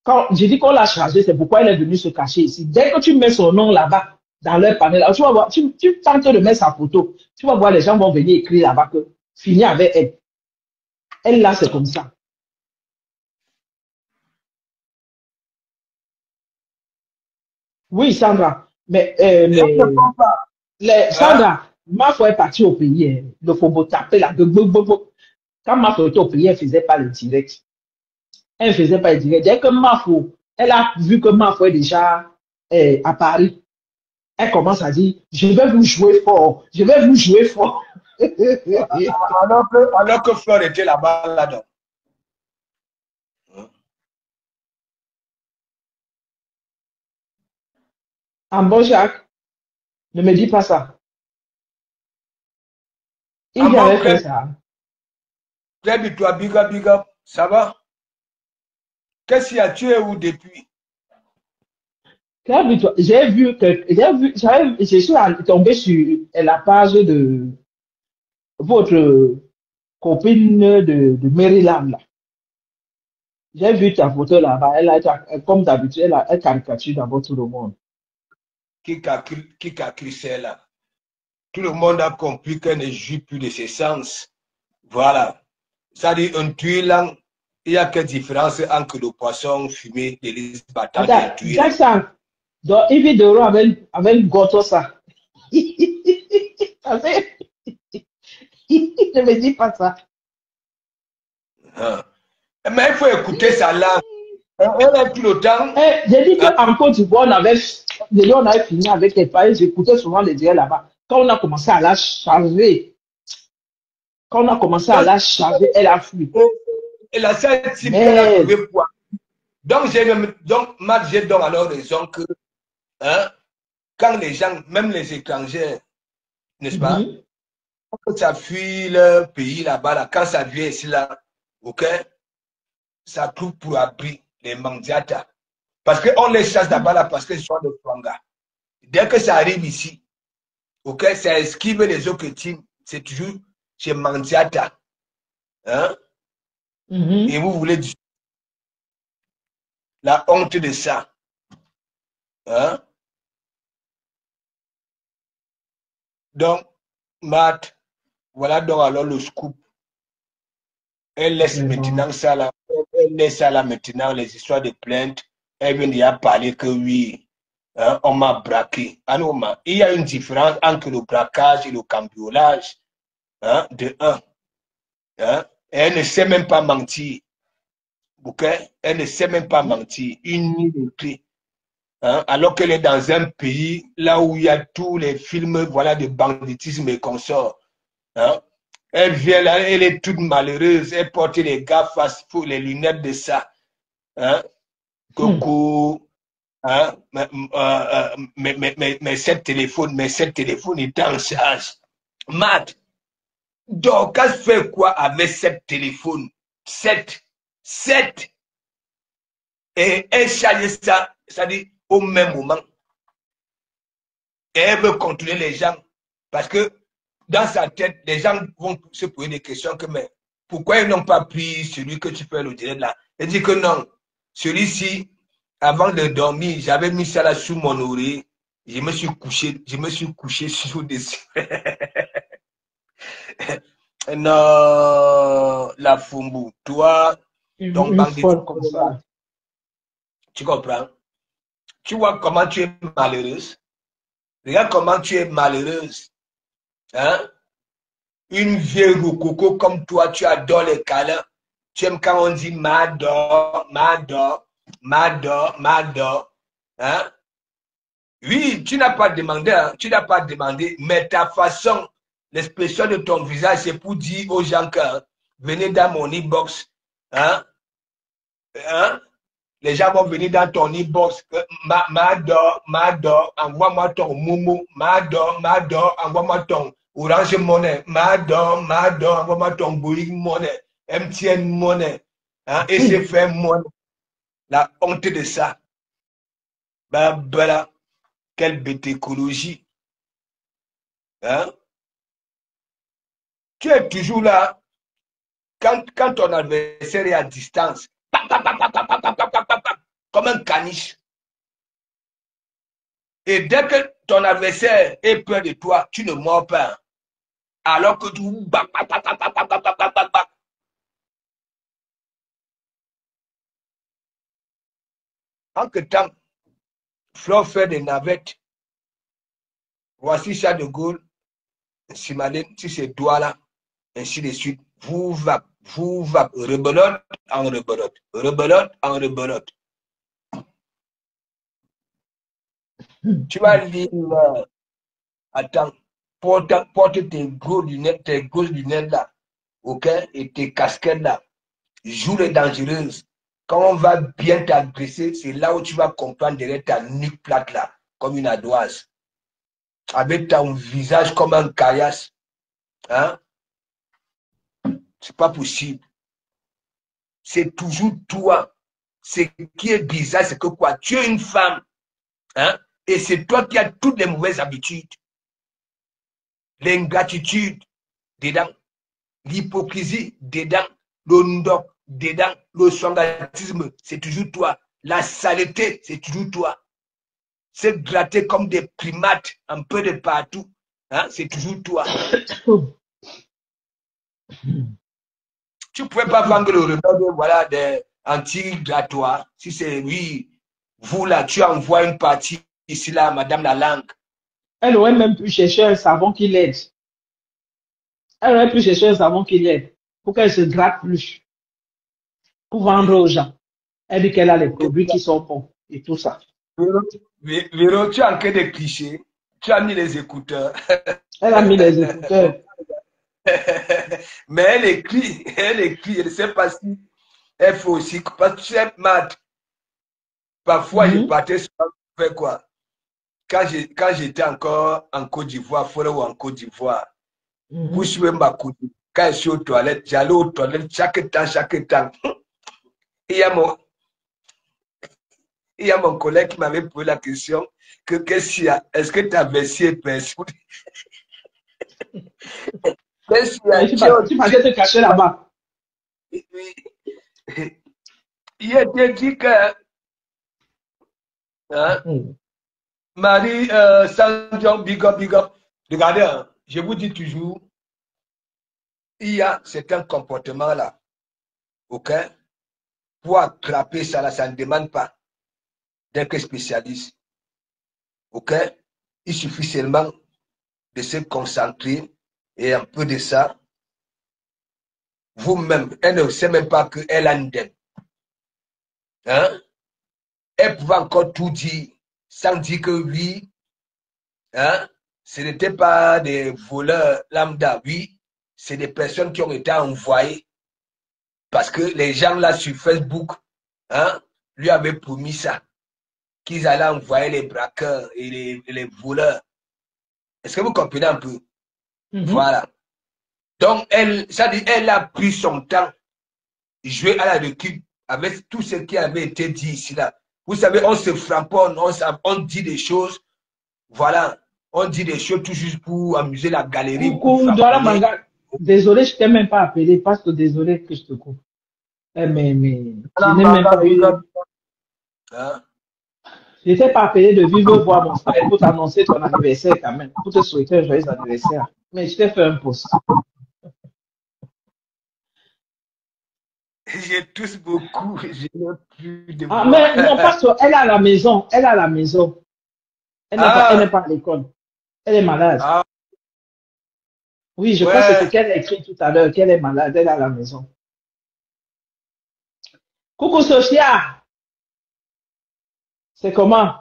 Quand j'ai dit qu'on l'a chargée, c'est pourquoi elle est venue se cacher ici. Dès que tu mets son nom là-bas, dans leur panel, tu vas voir, tu tentes de mettre sa photo, tu vas voir les gens vont venir écrire là-bas que fini avec elle. Elle là, c'est comme ça. Oui, Sandra. Mais Sandra, Mafo est partie au pays. Le faut taper là. Quand Mafo était au pays, elle ne faisait pas le direct. Elle ne faisait pas le direct. Dès que Mafo, elle a vu que Mafo est déjà à Paris, elle commence à dire, je vais vous jouer fort. Je vais vous jouer fort. alors que Fleur était là-bas, là-dedans. Ah bon, Jacques, ne me dis pas ça. Il avait fait ça. Très toi, big up, ça va? Qu'est-ce qu'il y a? Tu es où depuis? J'ai vu que, je suis tombé sur la page de votre copine de Maryland là. J'ai vu ta photo là-bas. Elle a, comme d'habitude, elle caricature d'abord tout le monde. Qui crie là? Tout le monde a compris qu'elle ne joue plus de ses sens. Voilà. Ça dit, un tuilant, il y a quelle différence entre le poisson fumé, les listes battantes et le tuilant? Jackson, donc, il vit dehors avec Goto ça. Ne me dis pas ça. Mais il faut écouter sa langue. Elle est tout le temps. J'ai dit qu'en Côte d'Ivoire, on avait fini avec les païens. J'écoutais souvent les dialogues là-bas. Quand on a commencé à la charger, elle a fui. Et la seule type qu'elle a trouvé quoi? Donc, Matt, j'ai donc alors raison que quand les gens, même les étrangers, n'est-ce pas, quand ça fuit leur pays là-bas, là, quand ça vient ici là, ok, ça trouve pour abri les mandiatas. Parce qu'on les chasse là-bas là parce qu'ils sont des Fanga. Dès que ça arrive ici, Ok, ça esquive les autres teams. C'est toujours chez Mandiata. Hein? Et vous voulez dire la honte de ça. Hein? Donc, Matt, voilà donc alors le scoop. Elle laisse maintenant ça là. Elle laisse ça là maintenant, les histoires de plainte. Elle vient d'y parler que oui, hein, on m'a braqué. Il y a une différence entre le braquage et le cambriolage. Hein, de un. Hein? Elle ne sait même pas mentir. Okay? Elle ne sait même pas mentir. Une nuit de clé. Hein? Alors qu'elle est dans un pays là où il y a tous les films voilà, de banditisme et consorts. Hein? Elle vient là, elle est toute malheureuse. Elle porte les gaffes, les lunettes de ça. Hein? Coucou. Hein? Mais cette téléphone est en charge. Matt. Donc, elle fait quoi avec cette téléphone? 7. Et elle charge ça, c'est-à-dire au même moment. Et elle veut contrôler les gens. Parce que dans sa tête, les gens vont se poser des questions que, mais pourquoi ils n'ont pas pris celui que tu fais le direct là? Elle dit que non, celui-ci, avant de dormir, j'avais mis ça là sous mon oreille. Je me suis couché sur dessus. Non, la Fumbu, toi, ton banditisme comme ça. Tu comprends? Tu vois comment tu es malheureuse? Regarde comment tu es malheureuse. Hein? Une vieille rococo comme toi, tu adores les câlins. Tu aimes quand on dit m'adore. Hein? Oui, tu n'as pas demandé, hein? Tu n'as pas demandé, mais ta façon, l'expression de ton visage, c'est pour dire aux gens que hein, venez dans mon e-box. Hein? Hein? Les gens vont venir dans ton e-box. M'adore, envoie-moi ton Momo. M'adore, envoie-moi ton Orange Money. M'adore, envoie-moi ton Bouygues Money. MTN Money. Hein? SFM Money. La honte de ça. Voilà. Quelle bête écologie. Hein? Tu es toujours là. Quand ton adversaire est à distance, comme un caniche. Et dès que ton adversaire est peur de toi, tu ne mords pas. Alors que tu... En que temps, Flo fait des navettes. Voici Charles de Gaulle, Simalène, sur ces doigts-là, ainsi de suite. Vous va, rebelote en rebelote, Tu vas lire, attends, porte tes grosses lunettes là, ok, et tes casquettes là. Joue les dangereuses. Quand on va bien t'agresser, c'est là où tu vas comprendre derrière ta nuque plate là, comme une ardoise. Avec ton visage comme un caillasse. Hein? C'est pas possible. C'est toujours toi. Ce qui est bizarre, c'est que quoi? Tu es une femme. Hein? Et c'est toi qui as toutes les mauvaises habitudes. L'ingratitude, dedans. L'hypocrisie, dedans. Le ndoc, dedans. Le sangatisme, c'est toujours toi. La saleté, c'est toujours toi. Se gratter comme des primates, un peu de partout. Hein? C'est toujours toi. Tu ne pouvais pas vendre le remède, voilà, des anti-grattoirs. Si c'est oui, vous là, tu envoies une partie ici là, madame la langue. Elle aurait même pu chercher un savon qui l'aide. Elle aurait pu chercher un savon qui l'aide pour qu'elle se gratte plus. Pour vendre aux gens. Elle dit qu'elle a les produits qui sont bons et tout ça. Véro, tu as que des clichés. Tu as mis les écouteurs. Elle a mis les écouteurs. Mais elle écrit. Je ne sais pas si elle fait aussi. Parce que tu sais, Matt, parfois je partais sur faire quoi. Quand j'étais encore en Côte d'Ivoire, ou en Côte d'Ivoire, vous suivez ma coupe. Quand je suis aux toilettes, j'allais aux toilettes chaque temps. Il y a mon. il y a mon collègue qui m'avait posé la question que qu'est-ce qu'il y a? Est-ce que ta vessie est perçue? Qu'est-ce qu'il y a? Tu vas te cacher là-bas. Il était dit que hein, Marie Sandion, big up, big up. Regardez, hein, je vous dis toujours, il y a certains comportements là, ok? Pour attraper ça là, ça ne demande pas d'être spécialiste, ok? Il suffit seulement de se concentrer et un peu de ça. Vous-même, elle ne sait même pas qu'elle a une dème. Hein? Elle pouvait encore tout dire sans dire que oui, hein? Ce n'était pas des voleurs lambda, oui, c'est des personnes qui ont été envoyées parce que les gens là sur Facebook hein, lui avaient promis ça, qu'ils allaient envoyer les braqueurs et les voleurs. Est-ce que vous comprenez un peu? Voilà. Donc, elle a pris son temps, joué à la recul avec tout ce qui avait été dit ici là. Vous savez, on se framponne, on dit des choses, voilà, on dit des choses tout juste pour amuser la galerie. Désolé, je ne t'ai même pas appelé, parce que désolé que je te coupe. Mais je n'ai même pas eu. Hein? Je ne t'ai pas appelé de vivre voir mon frère pour t'annoncer ton anniversaire quand même, pour te souhaiter un joyeux anniversaire. Mais je t'ai fait un post. J'ai tous beaucoup, je n'ai plus de ah, mais non, parce qu'elle est à la maison, elle est à la maison. Elle n'est pas à l'école. Elle est malade. Ah. Oui, je pense que c'est qu'elle a écrit tout à l'heure, qu'elle est malade, elle est à la maison. Coucou Sophia. C'est comment?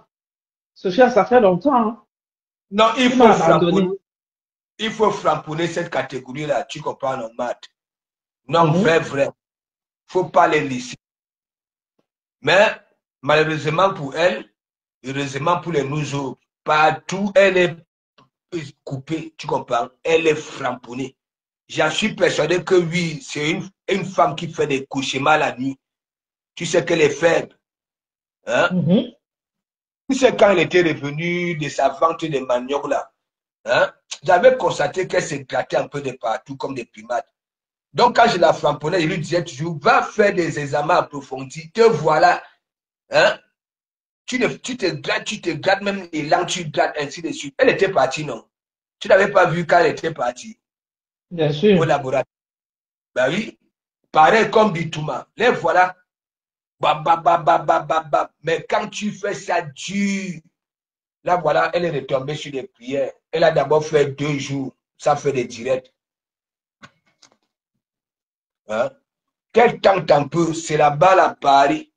Sophia, ça fait longtemps. Hein? Non, il faut framponner cette catégorie-là, tu comprends, en maths. Non, vrai. Il ne faut pas les laisser. Mais, malheureusement pour elle, heureusement pour les nous autres, partout, elle est coupée, tu comprends? Elle est framponnée. J'en suis persuadé que oui, c'est une femme qui fait des cauchemars la nuit. Tu sais qu'elle est faible. Hein? Tu sais, quand elle était revenue de sa vente de manioc là, hein? J'avais constaté qu'elle se grattait un peu de partout comme des primates. Donc, quand je la frapponnais, je lui disais toujours, va faire des examens approfondis, te voilà. Hein? Tu te grattes même les langues, tu grattes ainsi de suite. Elle était partie, non? Tu n'avais pas vu quand elle était partie? Bien sûr. Au laboratoire. Ben oui. Pareil comme Bitouma. Les voilà. Mais quand tu fais ça dur, là voilà, elle est retombée sur les prières. Elle a d'abord fait 2 jours. Ça fait des directs. Hein? Quel temps t'en peux? C'est là-bas à Paris.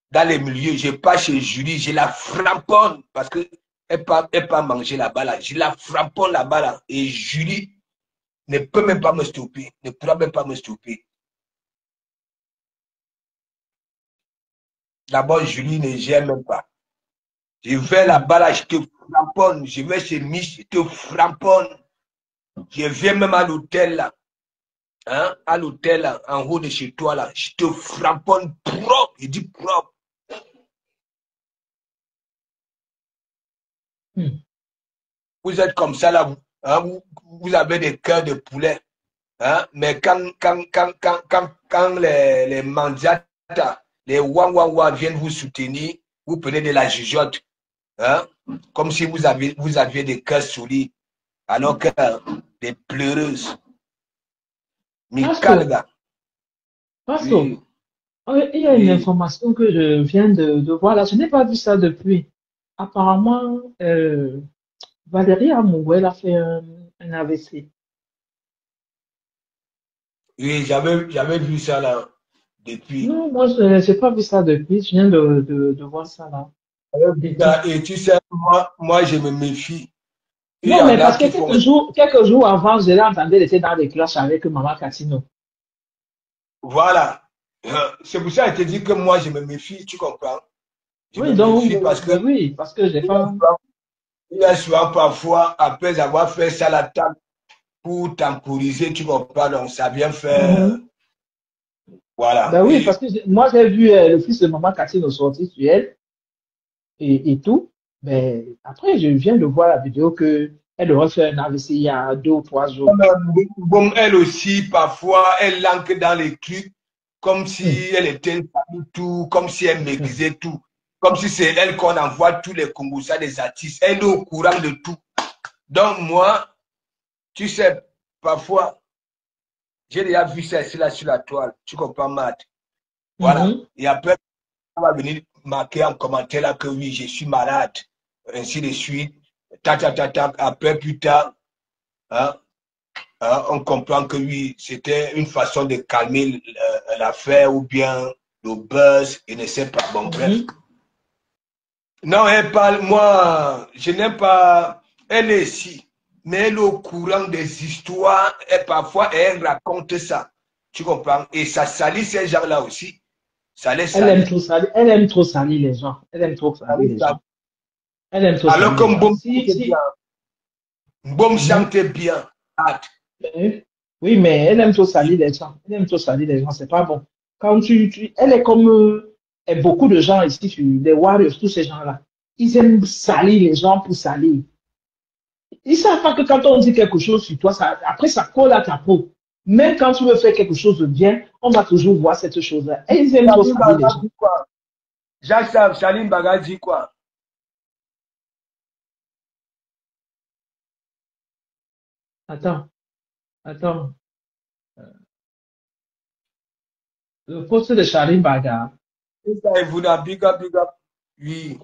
Dans les milieux, je pas chez Julie, je la framponne parce que elle pas manger là-bas là. Je la framponne là-bas là. Et Julie ne peut même pas me stopper. Ne pourra même pas me stopper. D'abord, Julie ne gère même pas. Je vais là-bas là, je te framponne. Je vais chez Mich, je te framponne. Je viens même à l'hôtel là. Hein, à l'hôtel là, en haut de chez toi là, je te framponne propre. Je dis propre. Vous êtes comme ça là, hein, vous avez des cœurs de poulet. Hein, mais quand les mendiats, les ouah viennent vous soutenir, vous prenez de la jugeote. Hein, comme si vous aviez des cœurs solides. Alors que des pleureuses. Parce que il y a une information que je viens de voir là. Je n'ai pas vu ça depuis. Apparemment, Valérie Amouel a fait un AVC. Oui, j'avais vu ça là depuis. Non, moi, je n'ai pas vu ça depuis. Je viens de voir ça là. Et tu sais, moi je me méfie. Non, mais parce que quelques jours avant, je l'ai entendu, elle était dans les classes avec Maman Catino. Voilà. C'est pour ça que je te dis que moi, je me méfie, tu comprends? Oui, donc, oui, parce que j'ai pas... Il y a souvent parfois, après avoir fait ça la table pour temporiser, tu comprends? Donc, ça vient faire... Voilà. Ben oui, parce que moi, j'ai vu le fils de maman Catherine sortir sur elle et tout. Ben, après, je viens de voir la vidéo que elle aurait fait un AVC il y a 2 ou 3 jours. Bon, elle aussi, parfois, elle langue dans les trucs comme si elle était une famille tout, comme si elle maîtrisait tout. Comme si c'est elle qu'on envoie tous les Congolais des artistes. Elle est au courant de tout. Donc, moi, tu sais, parfois, j'ai déjà vu ça ici, là, sur la toile. Tu comprends, Matt? Voilà. Et après, on va venir marquer en commentaire là que oui, je suis malade. Ainsi de suite. Après, plus tard, hein, on comprend que oui, c'était une façon de calmer l'affaire ou bien le buzz, et ne sais pas. Bon, bref. Non, elle parle, moi, je n'aime pas, elle est ici, mais elle est au courant des histoires et parfois elle raconte ça. Tu comprends? Et ça salit ces gens-là aussi. Ça les Elle aime salit. trop salir, elle aime trop salir les gens. Elle aime trop salir les gens. Elle aime trop Alors salir les comme gens. Mbom chantait bien. Oui, mais elle aime trop salir les gens. Elle aime trop salir les gens, c'est pas bon. Quand elle est comme beaucoup de gens ici, les Warriors, tous ces gens-là. Ils aiment salir les gens pour salir. Ils savent pas que quand on dit quelque chose sur toi, après ça colle à ta peau. Même quand tu veux faire quelque chose de bien, on va toujours voir cette chose-là. Et ils aiment trop salir les gens. Jacques Salim Baga dit quoi? Attends. Le poste de Salim Baga. Vous n'a big up. Oui.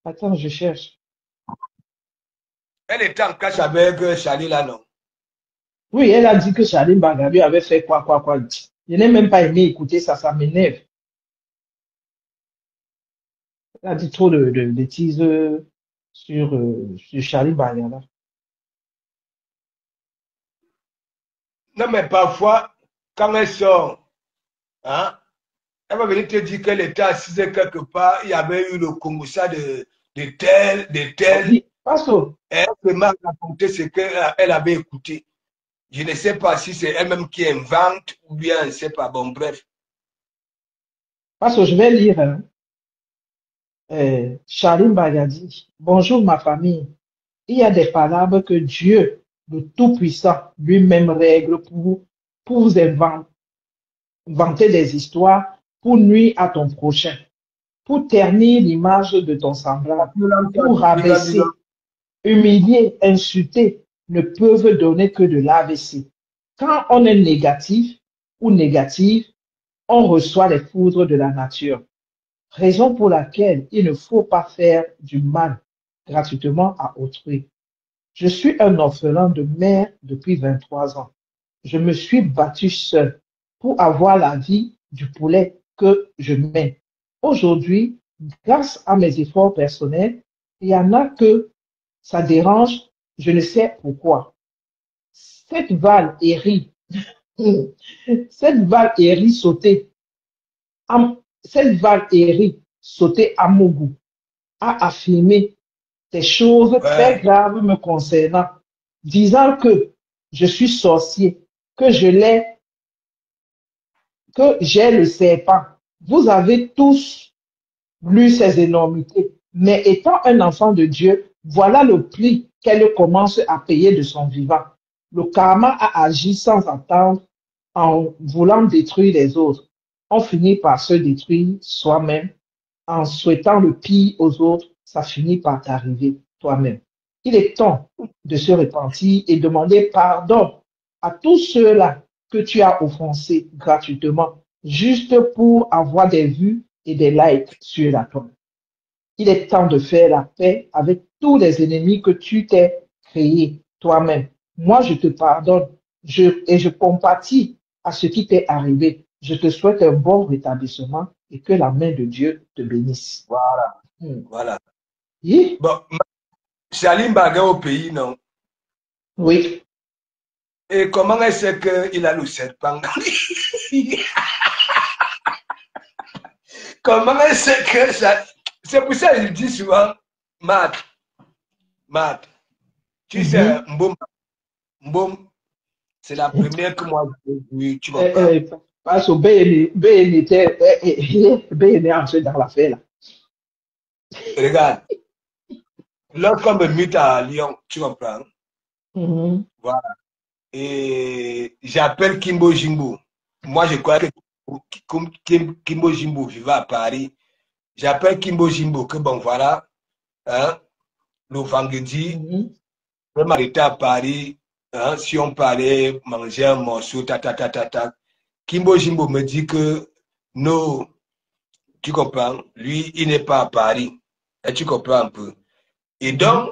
Attends, je cherche. Elle était en cache avec Charlie là, non? Oui, elle a dit que Salim Baga lui avait fait quoi. Je n'ai même pas aimé écouter ça, ça m'énerve. Elle a dit trop de bêtises sur Salim Baga là. Non, mais parfois, quand elle sort, hein, elle va venir te dire qu'elle était assise quelque part, il y avait eu le Congossa de tel. Oui, Paso, Elle m'a raconté ce qu'elle avait écouté. Je ne sais pas si c'est elle-même qui invente ou bien, je ne sais pas. Bon, bref. je vais lire. Hein. Salim Baga dit, bonjour ma famille. Il y a des palabres que Dieu, le Tout-Puissant, lui-même règle pour vous inventer des histoires pour nuire à ton prochain, pour ternir l'image de ton semblable, pour rabaisser, humilier, insulter, ne peuvent donner que de l'AVC. Quand on est négatif ou négative, on reçoit les foudres de la nature. Raison pour laquelle il ne faut pas faire du mal gratuitement à autrui. Je suis un orphelin de mère depuis 23 ans. Je me suis battu seul pour avoir la vie du poulet que je mène. Aujourd'hui, grâce à mes efforts personnels, il y en a que ça dérange, je ne sais pourquoi. Cette balle hérie sautée à Mougou a affirmé des choses très graves me concernant, disant que je suis sorcier, que j'ai le serpent. Vous avez tous lu ces énormités, mais étant un enfant de Dieu, voilà le prix qu'elle commence à payer de son vivant. Le karma a agi sans attendre en voulant détruire les autres. On finit par se détruire soi-même. En souhaitant le pire aux autres, ça finit par t'arriver toi-même. Il est temps de se repentir et demander pardon à tous ceux-là que tu as offensés gratuitement, juste pour avoir des vues et des likes sur la toile. Il est temps de faire la paix avec tous les ennemis que tu t'es créés toi-même. Moi, je te pardonne et je compatis à ce qui t'est arrivé. Je te souhaite un bon rétablissement et que la main de Dieu te bénisse. Voilà. Voilà. Oui? Bon, Salim Baga au pays, non? Oui. Et comment est-ce qu'il a le serpent? Comment est-ce que ça... C'est pour ça que je dis souvent, Matt, tu sais, Mbom, C'est la première que moi j'ai vue, tu comprends? Parce que BN était entré dans l'affaire là. Regarde, lorsqu'on me mute à Lyon, tu comprends? Voilà. Et j'appelle Kimbo Jimbo. Moi, je crois que Kimbo Jimbo vivait à Paris. J'appelle Kimbo Jimbo que bon, voilà, hein, le vendredi, je vais m'arrêter à Paris. Hein, si on parlait manger un morceau, Kimbo Jimbo me dit que non, tu comprends, lui, il n'est pas à Paris. Et tu comprends un peu. Et donc,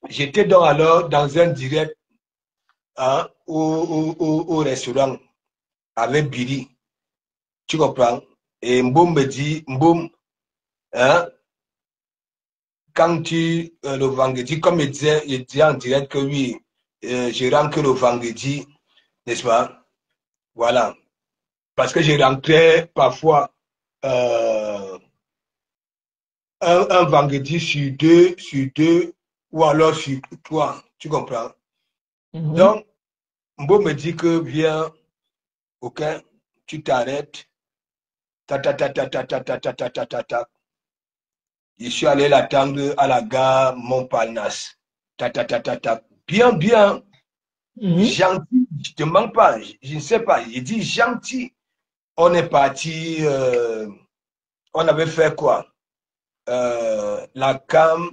j'étais donc alors dans un direct hein, au restaurant avec Billy. Tu comprends? Et Mboum me dit, Mboum, hein, quand le vendredi, comme il disait en direct que oui, je rentre que le vendredi, n'est-ce pas? Voilà. Parce que je rentrais parfois un vendredi sur deux, ou alors sur trois. Tu comprends? Donc, Mbo me dit que viens, ok, tu t'arrêtes, Je suis allé l'attendre à la gare Montparnasse. Bien, bien. Gentil, je ne te mens pas, je ne sais pas. Il dit gentil. On est parti, on avait fait quoi? La Cam,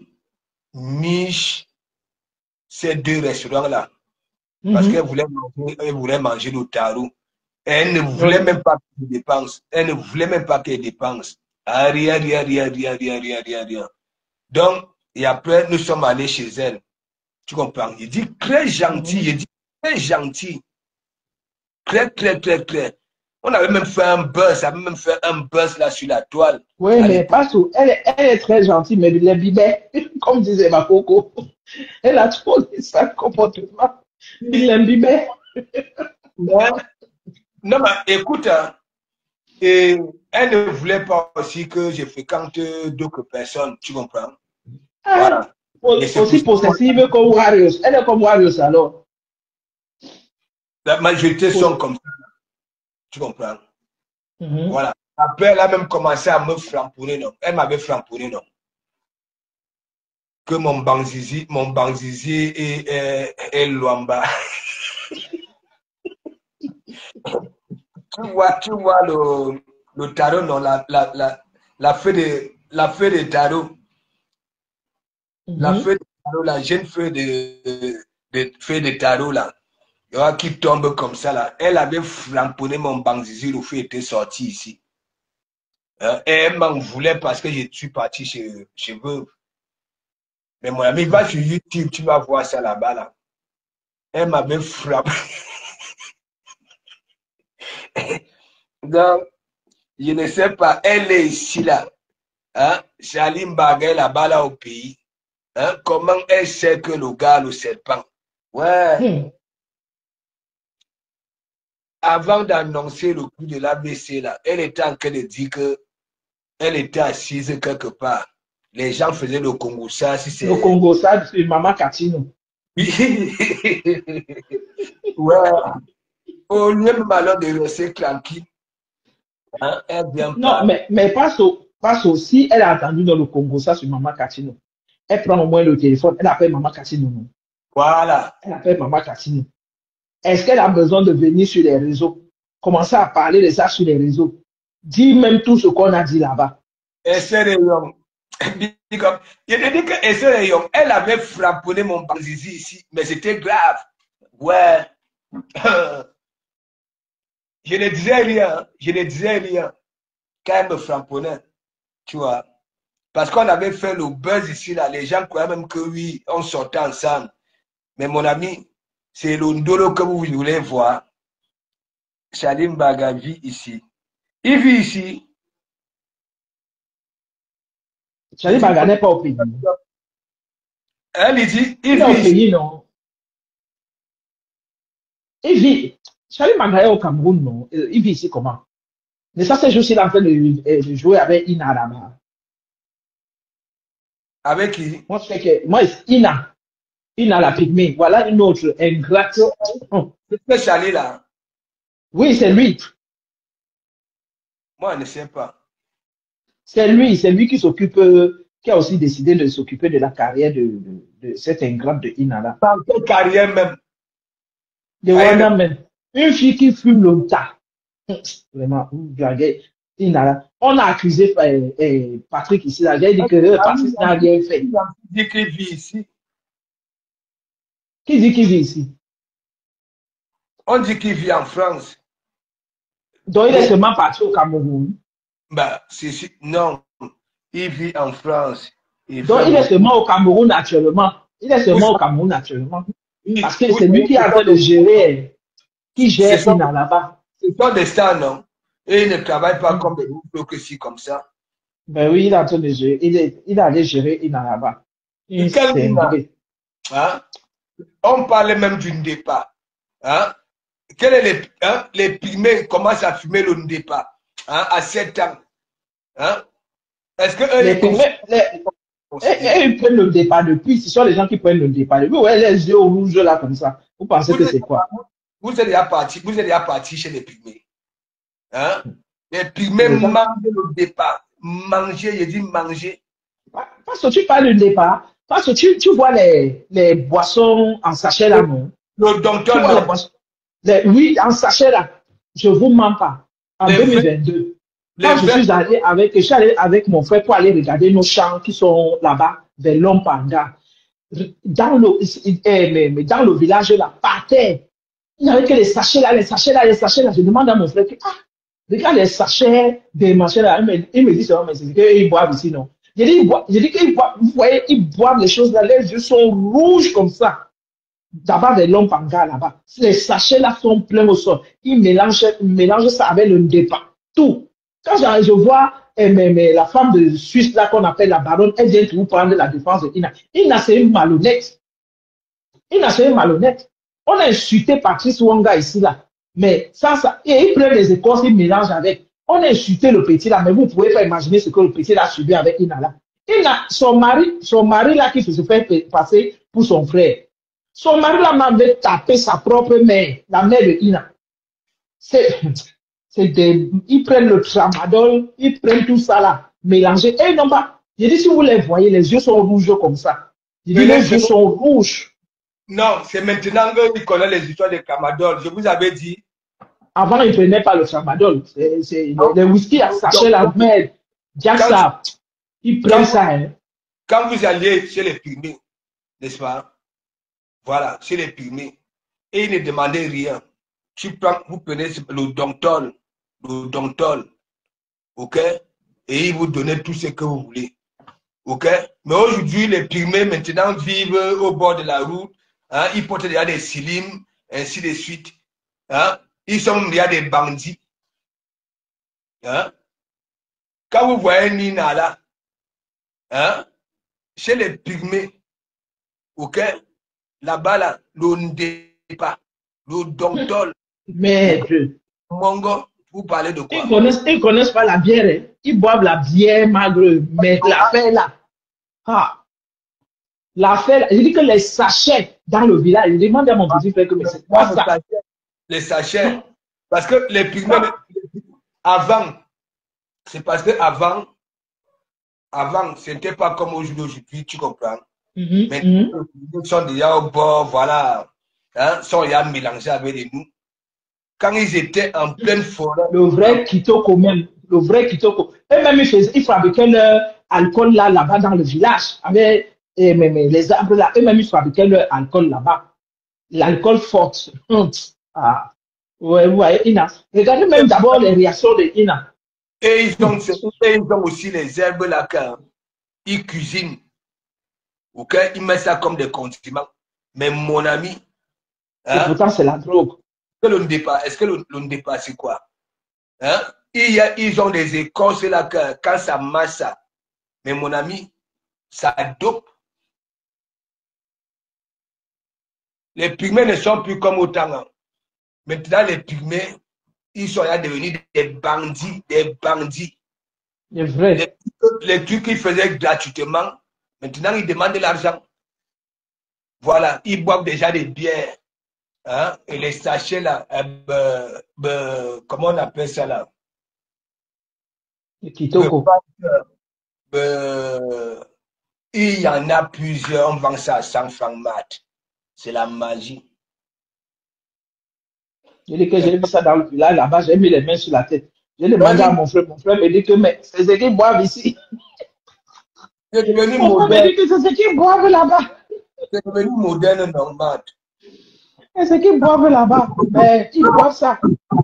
Miche, ces deux restaurants-là. Parce qu'elle voulait manger le tarot. Elle ne voulait même pas qu'il dépense. Elle ne voulait même pas qu'elle dépense. Ah, rien. Donc, et après, nous sommes allés chez elle. Tu comprends? Il dit très gentil. Il dit très gentil. Très. On avait même fait un buzz. Là sur la toile. Oui, mais pas tout. Elle est très gentille, mais il est bibet, comme disait ma coco. Elle a trop de ça comportement. Il l'imbibait. Non, mais écoute, hein, et elle ne voulait pas aussi que je fréquente d'autres personnes, tu comprends? Voilà. Aussi possessive comme Warriors. Elle est comme Warriors alors. La majorité sont comme ça, tu comprends? Voilà. Après, elle a même commencé à me framponner, non? Elle m'avait framponné, non? Que mon banzizi est Luamba. tu vois le tarot, non, la feuille de tarot. La feuille de tarot, la jeune feuille de tarot, là, qui tombe comme ça, là. Elle avait flamponné mon banzizi, le feu était sorti ici. Et elle m'en voulait parce que je suis parti chez eux. Mais mon ami, va sur YouTube, tu vas voir ça là-bas, là. Elle m'avait frappé. Donc, je ne sais pas, elle est ici, là. Hein? Salim Bagay, là-bas, là, au pays. Hein? Comment elle sait que le gars, le serpent? Ouais. Avant d'annoncer le coup de l'ABC, là, elle était en train de dire qu'elle était assise quelque part. Les gens faisaient le Congo ça. Si c'est... Le Congo ça, c'est Maman Katino. Ouais. Au lieu de malheur de rester tranquille, hein, elle vient pas. Non, mais passe aussi, elle a entendu dans le Congo ça sur Maman Katino. Elle prend au moins le téléphone, elle appelle Maman Katino. Non? Voilà. Elle appelle Maman Katino. Est-ce qu'elle a besoin de venir sur les réseaux? Commencer à parler de ça sur les réseaux. Dis même tout ce qu'on a dit là-bas. Et c'est rayon. Je te dis que c'est rayon. Elle avait framponné mon banzizi ici, mais c'était grave. Ouais. Je ne disais rien. Quand elle me frapponnait, tu vois. Parce qu'on avait fait le buzz ici, là. Les gens croyaient même que oui, on sortait ensemble. Mais mon ami, c'est le Ndolo que vous voulez voir. Salim Baga vit ici. Il vit ici. Salim Baga n'est pas au pays. Elle dit, il vit au pays, non. Il vit. Salim Baga est au Cameroun, non. Il vit ici comment? Mais ça, c'est juste qu'il est en train de jouer avec Ina là-bas. Avec qui? Moi, c'est Ina. Ina la pygmée. Voilà une autre ingrate. C'est ce Charlie là. Oui, c'est lui. Moi, je ne sais pas. C'est lui qui s'occupe, qui a aussi décidé de s'occuper de la carrière de cette ingrate de Ina là. Pas quelle carrière même. De Wanda même. Une fille qui fume longtemps. Vraiment, blaguez. Ina là. On a accusé Patrick ici là. J'ai dit que Patrick n'a rien fait. Qui dit qu'il vit ici? Qui dit qu'il vit ici? On dit qu'il vit en France. Donc il est seulement parti au Cameroun. Bah, non, il vit en France. Donc il est seulement au Cameroun actuellement. Il est seulement au Cameroun actuellement. Parce que c'est lui qui est en train de gérer, qui gère Ina là-bas. C'est son destin, non? Et il ne travaille pas comme des groupes que si comme ça. Ben oui, il est en train de gérer. Il est allé gérer Ina là-bas. Hein? On parlait même du départ. Hein? Quel est les pygmées commencent à fumer le départ à 7 ans? Hein? Est-ce que les pygmées, ils prennent le départ depuis. Ce sont les gens qui prennent le départ depuis. Ouais, les yeux rouges là comme ça. Vous pensez que c'est quoi? Vous êtes déjà parti chez les pygmées. Hein? Les pygmées mangent le départ. Manger, je dis manger. Parce que tu parles de départ. Parce que tu vois les boissons en sachet là, non? Le docteur, oui, en sachet là. Je vous mens pas. En 2022, quand je suis allé avec mon frère pour aller regarder nos champs qui sont là-bas, vers Lompanga. Dans le village là, par terre, il n'y avait que les sachets là. Je demande à mon frère, regarde les sachets des machins là. Il me dit ça, mais c'est qu'ils boivent ici, non? Je dis qu'ils boivent, vous voyez, ils boivent les choses là, les yeux sont rouges comme ça. D'abord des Lompanga là-bas. Les sachets là sont pleins au sol. Ils mélangent ça avec le départ. Tout. Quand je vois la femme de Suisse là qu'on appelle la baronne, elle vient vous prendre la défense de Ina. Ina, c'est une malhonnête. On a insulté Patrice Wanga ici là. Mais et ils prennent les écorces, ils mélangent avec. On a insulté le petit là, mais vous ne pouvez pas imaginer ce que le petit a subi avec Ina là. Ina, son mari là qui se fait passer pour son frère. Son mari là m'avait tapé sa propre mère, la mère de Ina. Ils prennent le tramadol, ils prennent tout ça là, mélangé. Et non pas. Je dis, si vous les voyez, les yeux sont rouges comme ça. Je dis, les yeux sont rouges. Non, c'est maintenant qu'ils connaissent les histoires de tramadol. Je vous avais dit. Avant, ils ne prenaient pas le tramadol. C'est le whisky à sachet la merde. Ça. Ils prennent ça. Hein. Quand vous alliez chez les pygmées, n'est-ce pas? Voilà, chez les pygmées. Et ils ne demandaient rien. Vous prenez le domptol, ok? Et ils vous donnent tout ce que vous voulez, ok? Mais aujourd'hui, les pygmées maintenant vivent au bord de la route, hein? Ils portent déjà des cylindres, ainsi de suite, hein? Ils sont déjà des bandits, hein? Quand vous voyez Nina là, hein? Chez les pygmées, ok? Là-bas, là, le départ, le domptol. Maître. Mongo, vous parlez de quoi? Ils connaissent pas la bière. Hein. Ils boivent la bière magre. Mais l'affaire là. Ah. L'affaire, je dis que les sachets dans le village, je demande à mon petit frère que c'est quoi ça? Les sachets. Parce que les pygmées, avant, c'est parce que avant, ce n'était pas comme aujourd'hui, tu comprends? Mais ils sont déjà au bord, voilà, hein, sont déjà mélangés avec nous. Quand ils étaient en pleine forêt. Le vrai Kitoko même, le vrai Kitoko. Eux-mêmes, ils fabriquaient leur alcool là-bas dans le village. Avec les arbres là, eux-mêmes, ils fabriquaient leur alcool là-bas. L'alcool fort. Ah. Ouais, Ina. Regardez même d'abord les réactions de Ina. Et ils ont aussi les herbes là qu'ils cuisinent. Ok, ils mettent ça comme des condiments. Mais mon ami. Hein, pourtant, c'est la drogue. Est-ce que le départ, c'est quoi? Hein? Ils ont des écorces là quand ça marche ça. Mais mon ami, ça dope. Les pygmées ne sont plus comme autant. Hein. Maintenant, les pygmées, ils sont là devenus des bandits. C'est vrai. Les trucs qu'ils faisaient gratuitement, maintenant, ils demandent de l'argent. Voilà, ils boivent déjà des bières. Hein, et les sachets là, comment on appelle ça là? Le kitoko. Il y en a plusieurs, on vend ça à 100 francs mat. C'est la magie. Je dis que j'ai vu ça dans le village là-bas, j'ai mis les mains sur la tête. J'ai demandé à mon frère me dit que mais c'est ce qu'ils boivent ici. C'est devenu Mon frère me moderne. dit que c'est ce qu'ils boivent là-bas. C'est devenu moderne normal. Et ce qu'ils boivent là-bas, mais ils boivent ça.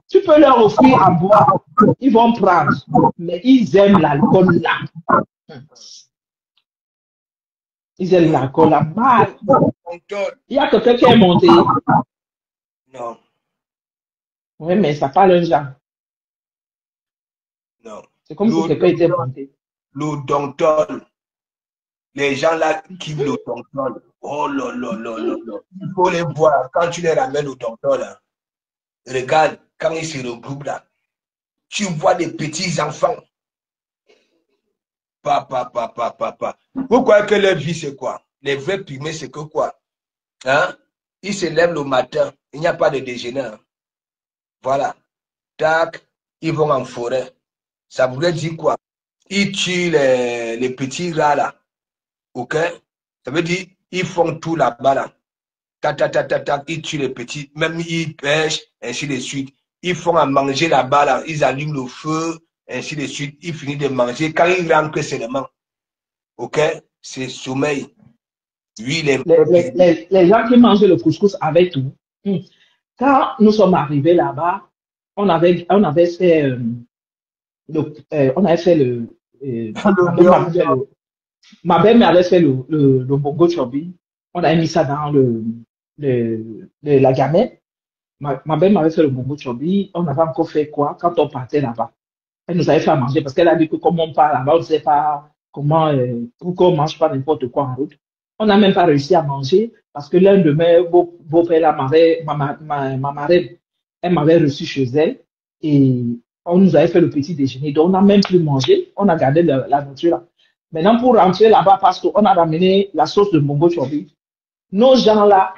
Tu peux leur offrir à boire, ils vont prendre, mais ils aiment l'alcool là. Ils aiment l'alcool là. Mal. Il y a quelqu'un qui est monté. Non. Oui, mais ça parle un genre. Non. C'est comme si quelqu'un était monté. L'odontol. Les gens là qui l'odontol. Oh là là là là là. Il faut les voir. Quand tu les ramènes l'odontol, là, regarde, quand ils se regroupent là, tu vois des petits enfants. Papa. Vous croyez que leur vie c'est quoi? Les vrais pygmées c'est que quoi? Hein? Ils se lèvent le matin, il n'y a pas de déjeuner. Hein? Voilà. Tac, ils vont en forêt. Ça voudrait dire quoi? Ils tuent les petits rats là. Ok? Ça veut dire ils font tout là-bas là. Tac, ils tuent les petits, même ils pêchent, ainsi de suite. Ils font à manger là-bas là, ils allument le feu, ainsi de suite. Ils finissent de manger. Quand ils rentrent seulement, ok? C'est sommeil. Lui, les gens qui mangent le couscous avec tout. Quand nous sommes arrivés là-bas, on avait fait ma belle m'avait fait le bongo chobi. On avait mis ça dans la gamelle. Ma belle m'avait fait le bongo chobi. On avait encore fait quoi quand on partait là-bas? Elle nous avait fait à manger parce qu'elle a dit que comme on part là-bas, on ne sait pas comment, pourquoi on mange pas n'importe quoi en route. On n'a même pas réussi à manger parce que l'un de mes beaux-pères, ma marraine, elle m'avait reçu chez elle et on nous avait fait le petit déjeuner. Donc, on n'a même plus mangé. On a gardé la nourriture là. Maintenant, pour rentrer là-bas, parce qu'on a ramené la sauce de bongo chobi. Nos gens là,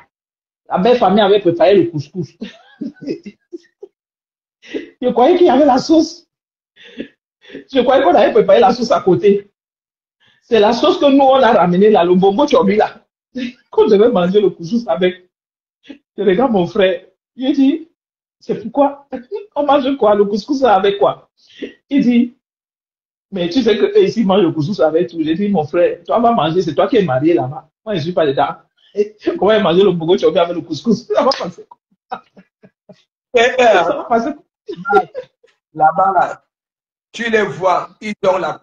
la belle famille avait préparé le couscous. Je croyais qu'il y avait la sauce. Je croyais qu'on avait préparé la sauce à côté. C'est la sauce que nous, on a ramenée là, le bongo chobi là. Qu'on devait manger le couscous avec. Je regarde mon frère. Il dit, c'est pourquoi on mange quoi? Le couscous avec quoi? Il dit, mais tu sais que ici, ils mangent le couscous avec tout. J'ai dit, mon frère, toi vas manger, c'est toi qui es marié là-bas. Moi, je ne suis pas dedans. Comment manger le bongo chobi avec le couscous? Ça va passer quoi? Ça va passer quoi? Là-bas, là, tu les vois, ils ont la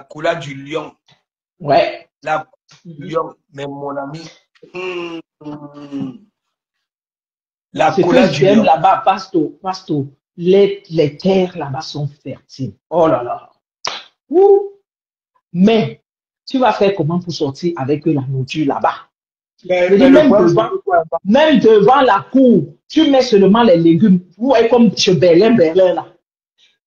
couleur du lion. Ouais. La couleur du lion, mais mon ami. La couleur du lion. Là-bas, Pasto, les terres là-bas sont fertiles. Oh là là. Ouh. Mais, tu vas faire comment pour sortir avec la nourriture là-bas? Même devant la cour, tu mets seulement les légumes. Vous voyez comme chez Berlin là.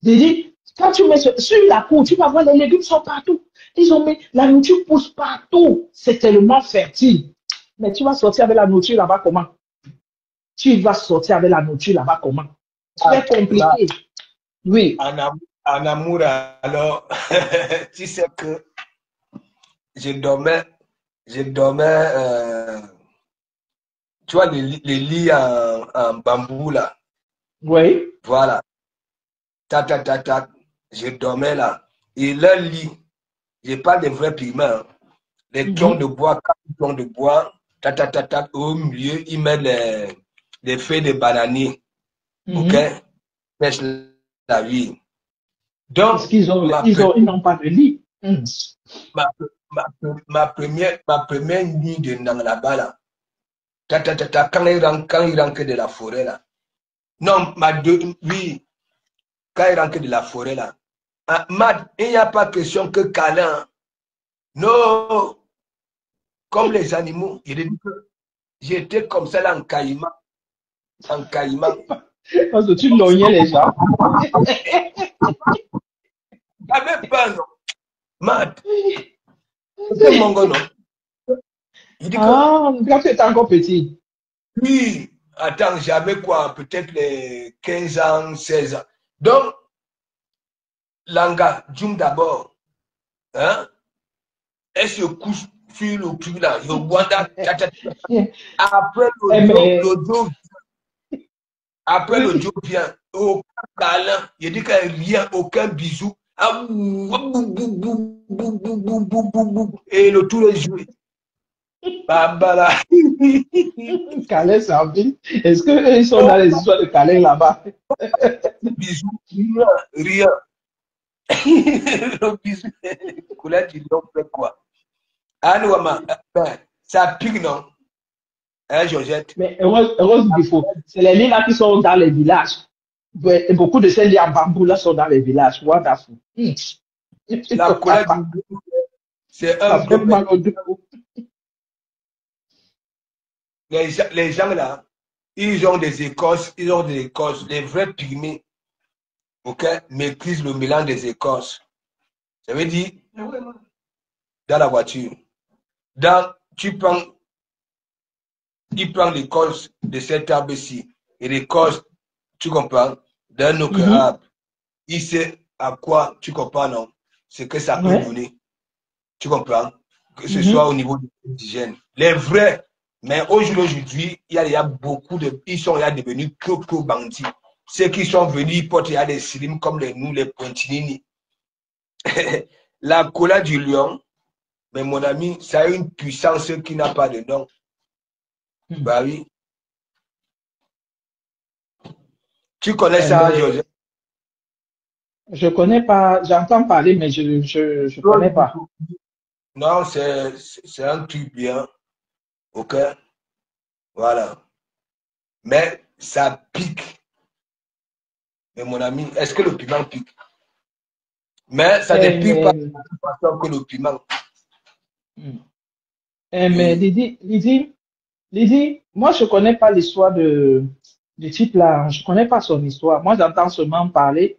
Je dis, quand tu mets sur la cour, tu vas voir les légumes sont partout. Ils ont mis, la nourriture pousse partout. C'est tellement fertile. Mais tu vas sortir avec la nourriture là-bas comment? Tu vas sortir avec la nourriture là-bas comment? Très compliqué. Oui. En amour, alors, tu sais que je dormais, tu vois, les lits en bambou là. Oui. Voilà. Tac, je dormais là. Et leur lit, je parle des vrais pigments. Hein. Les troncs de bois, 4 troncs de bois, au milieu, ils mettent les feuilles de bananier. Ok? Pêche la vie. Donc, parce qu'ils n'ont pas de lit. Ma première nuit de Nang là-bas, là. Quand il rentre de la forêt, là. Non, oui, quand il rentre de la forêt, là. Mad, il n'y a pas question que câlin. Non. Comme les animaux. J'étais comme ça là en caïman. En caïman. Parce que tu lognais les gens. J'avais pas, non. Mad. C'est mon gars, non. Je dis que, Ah, quand tu étais encore petit. oui, attends, j'avais quoi, peut-être les 15 ans, 16 ans. Donc, Langa, Djum d'abord, hein, elle se couche sur le cul là, Yogwanda, après Eh, mais, l'audio, après l'audio vient, aucun câlin, je dis qu'il n'y a rien, aucun bisou, ah, et le tout est joué. Bambala. Calais, c'est en ville. Est-ce qu'ils sont dans les histoires de Calais là-bas? Bisous, rien, rien. Le bisou, couleur du lion fait quoi? Ah, non, ben, ça pique, non? Hein, Georgette? Mais heureusement qu'il faut. C'est les lits là qui sont dans les villages. Ouais, et beaucoup de ces lits en bambou là sont dans les villages. Wonderful. La couleur du lion, c'est Ça un fait peu. mal au dos. Les gens là, ils ont des écorces, ils ont des écorces. Les vrais pygmées, ok, maîtrisent le mélange des écorces. Ça veut dire, dans la voiture, tu prends, il prend l'écorce de cet arbre-ci et l'écorce, tu comprends, d'un autre arbre. Il sait à quoi, tu comprends, non? Ce que ça peut Ouais. donner. Tu comprends? Que ce soit au niveau de l'hygiène. Les vrais, mais aujourd'hui, il y a beaucoup de. Ils sont là devenus bandits. Ceux qui sont venus, ils portent des slims comme nous, les pointinini. La cola du lion, mais mon ami, ça a une puissance qui n'a pas de nom. Bah oui. Tu connais ça, Joseph? Je connais pas, j'entends parler, mais je connais pas. Non, c'est un truc bien. Ok? Voilà. Mais ça pique. Mais mon ami, est-ce que le piment pique? Mais ça ne pique pas de la même façon que le piment. Mais Oui. Lydie, moi je connais pas l'histoire du type là. Je connais pas son histoire. Moi j'entends seulement parler.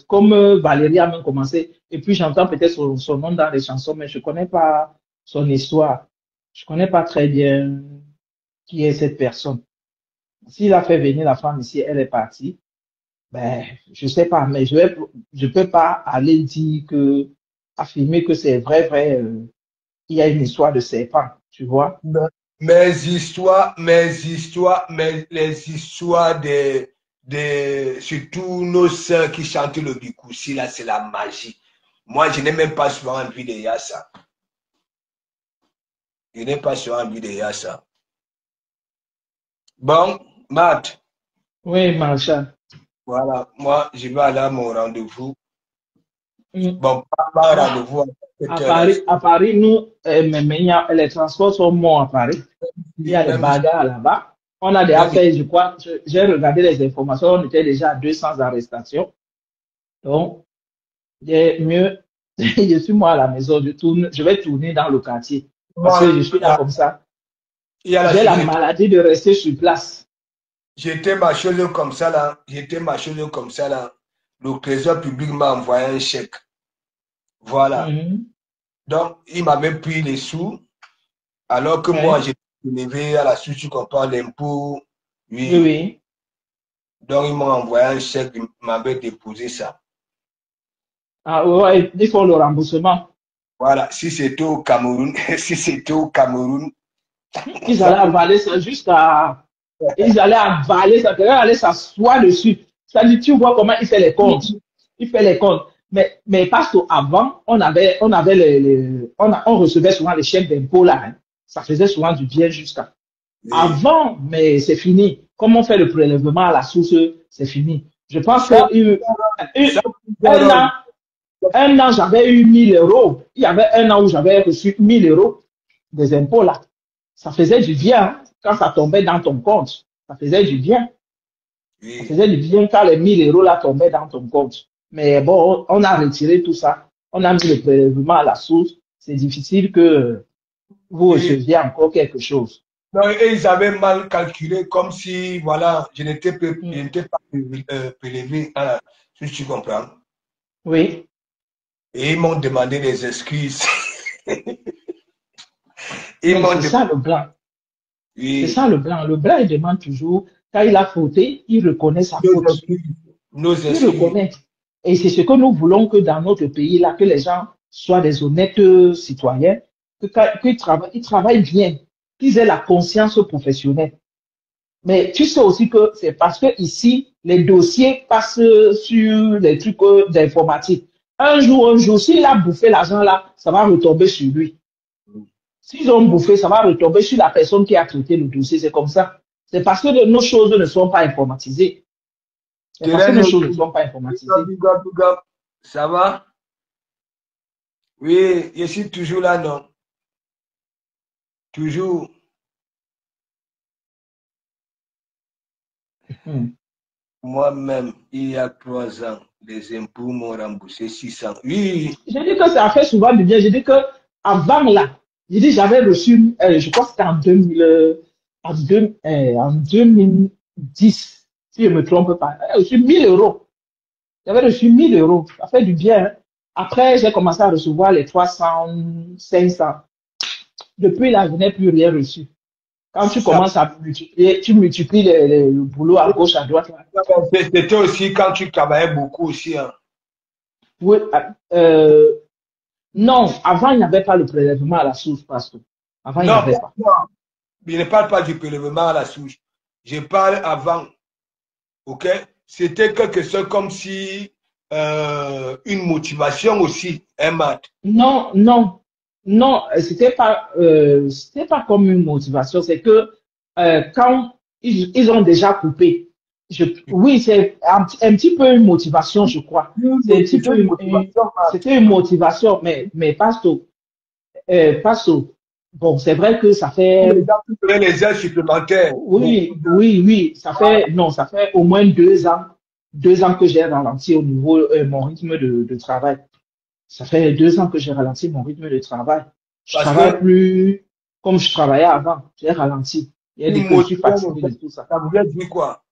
Comme Valérie a même commencé, et puis j'entends peut-être son nom dans les chansons, mais je connais pas son histoire. Je connais pas très bien qui est cette personne. S'il a fait venir la femme ici, elle est partie. Ben, je sais pas, mais je peux pas aller dire affirmer que c'est vrai, il y a une histoire de serpent, tu vois. Mes histoires, les histoires surtout nos sœurs qui chantent le bikoussi, là, c'est la magie. Moi, je n'ai même pas souvent envie de dire ça. Je n'ai pas souvent envie de dire ça. Bon, Matt, Oui, Marshall. voilà, moi, je vais aller à mon rendez-vous. Mm. Bon, pas rendez-vous À Paris, nous, les transports sont morts à Paris. Il y a les même bagarres là-bas. On a déjà fait, je crois, j'ai regardé les informations, on était déjà à 200 arrestations. Donc, mieux, je suis moi à la maison, je vais tourner dans le quartier. Parce que je suis là comme ça. il y a J'ai la maladie de rester sur place. j'étais marcheuse comme ça là, le trésor public m'a envoyé un chèque. Voilà. Donc, il m'avait pris les sous, alors que moi, j'ai levé à la source, tu comprends, l'impôt. Oui. Oui. Donc, ils m'ont envoyé un chèque, ils m'avaient déposé ça. Ah ouais, il faut le remboursement. Voilà. Si c'était au Cameroun, Ils allaient avaler ça jusqu'à. Ils allaient avaler ça, quelqu'un allait s'asseoir dessus. Ça dit, tu vois comment il fait les comptes. Il fait les comptes. Mais parce qu'avant, on recevait souvent les chèques d'impôt là. Hein. Ça faisait souvent du bien jusqu'à. oui. Avant, mais c'est fini. Comme on fait le prélèvement à la source, c'est fini. Je pense que un an, j'avais eu 1000 euros. Il y avait un an où j'avais reçu 1000 euros des impôts là. Ça faisait du bien hein, quand ça tombait dans ton compte. Ça faisait du bien. Oui. Ça faisait du bien quand les 1000 euros là tombaient dans ton compte. Mais bon, on a retiré tout ça. On a mis le prélèvement à la source. C'est difficile que vous receviez encore quelque chose. Non, et ils avaient mal calculé, comme si, voilà, je n'étais pas prélevé, si tu comprends. Oui. Et ils m'ont demandé des excuses. C'est ça le blanc. Oui. C'est ça le blanc. Le blanc, il demande toujours, quand il a fauté, il reconnaît sa faute. Il reconnaît. Et c'est ce que nous voulons que dans notre pays, là, que les gens soient des honnêtes citoyens, qu'ils travaillent bien, qu'ils aient la conscience professionnelle. Mais tu sais aussi que c'est parce que ici, les dossiers passent sur les trucs d'informatique. Un jour, s'il a bouffé l'argent là, ça va retomber sur lui. S'ils ont bouffé, ça va retomber sur la personne qui a traité le dossier. C'est comme ça. C'est parce que nos choses ne sont pas informatisées. C'est parce que nos choses ne sont pas informatisées. Ça va? Oui, je suis toujours là, non? Toujours. Moi-même, il y a 3 ans, les impôts m'ont remboursé 600. Oui. Je dis que ça fait souvent du bien. Je dis que avant là, je dis j'avais reçu, je crois que c'était en 2010, si je ne me trompe pas, j'ai reçu 1000 euros. J'avais reçu 1000 euros. Ça fait du bien. Hein. Après, j'ai commencé à recevoir les 300, 500. Depuis là, je n'ai plus rien reçu. Quand tu commences à multiplier, tu multiplies le boulot à gauche, à droite. C'était aussi quand tu travaillais beaucoup aussi. Hein. Oui, non, avant, il n'y avait pas le prélèvement à la source, pasteur. Avant, il n'y avait pas. Non, je ne parle pas du prélèvement à la souche. Je parle avant. OK? C'était quelque chose comme si une motivation aussi, un mat. Non, c'était pas comme une motivation. C'est que quand ils ont déjà coupé, oui, c'est un petit peu une motivation, je crois. C'était une motivation, mais pasteur, bon, c'est vrai que ça fait. Les heures supplémentaires. Oui, ça fait au moins 2 ans. 2 ans que j'ai ralenti au niveau mon rythme de travail. Ça fait 2 ans que j'ai ralenti mon rythme de travail. Je travaille plus comme je travaillais avant. J'ai ralenti. Il y a des que je suis fatigué de tout ça. Ça voulait dire quoi?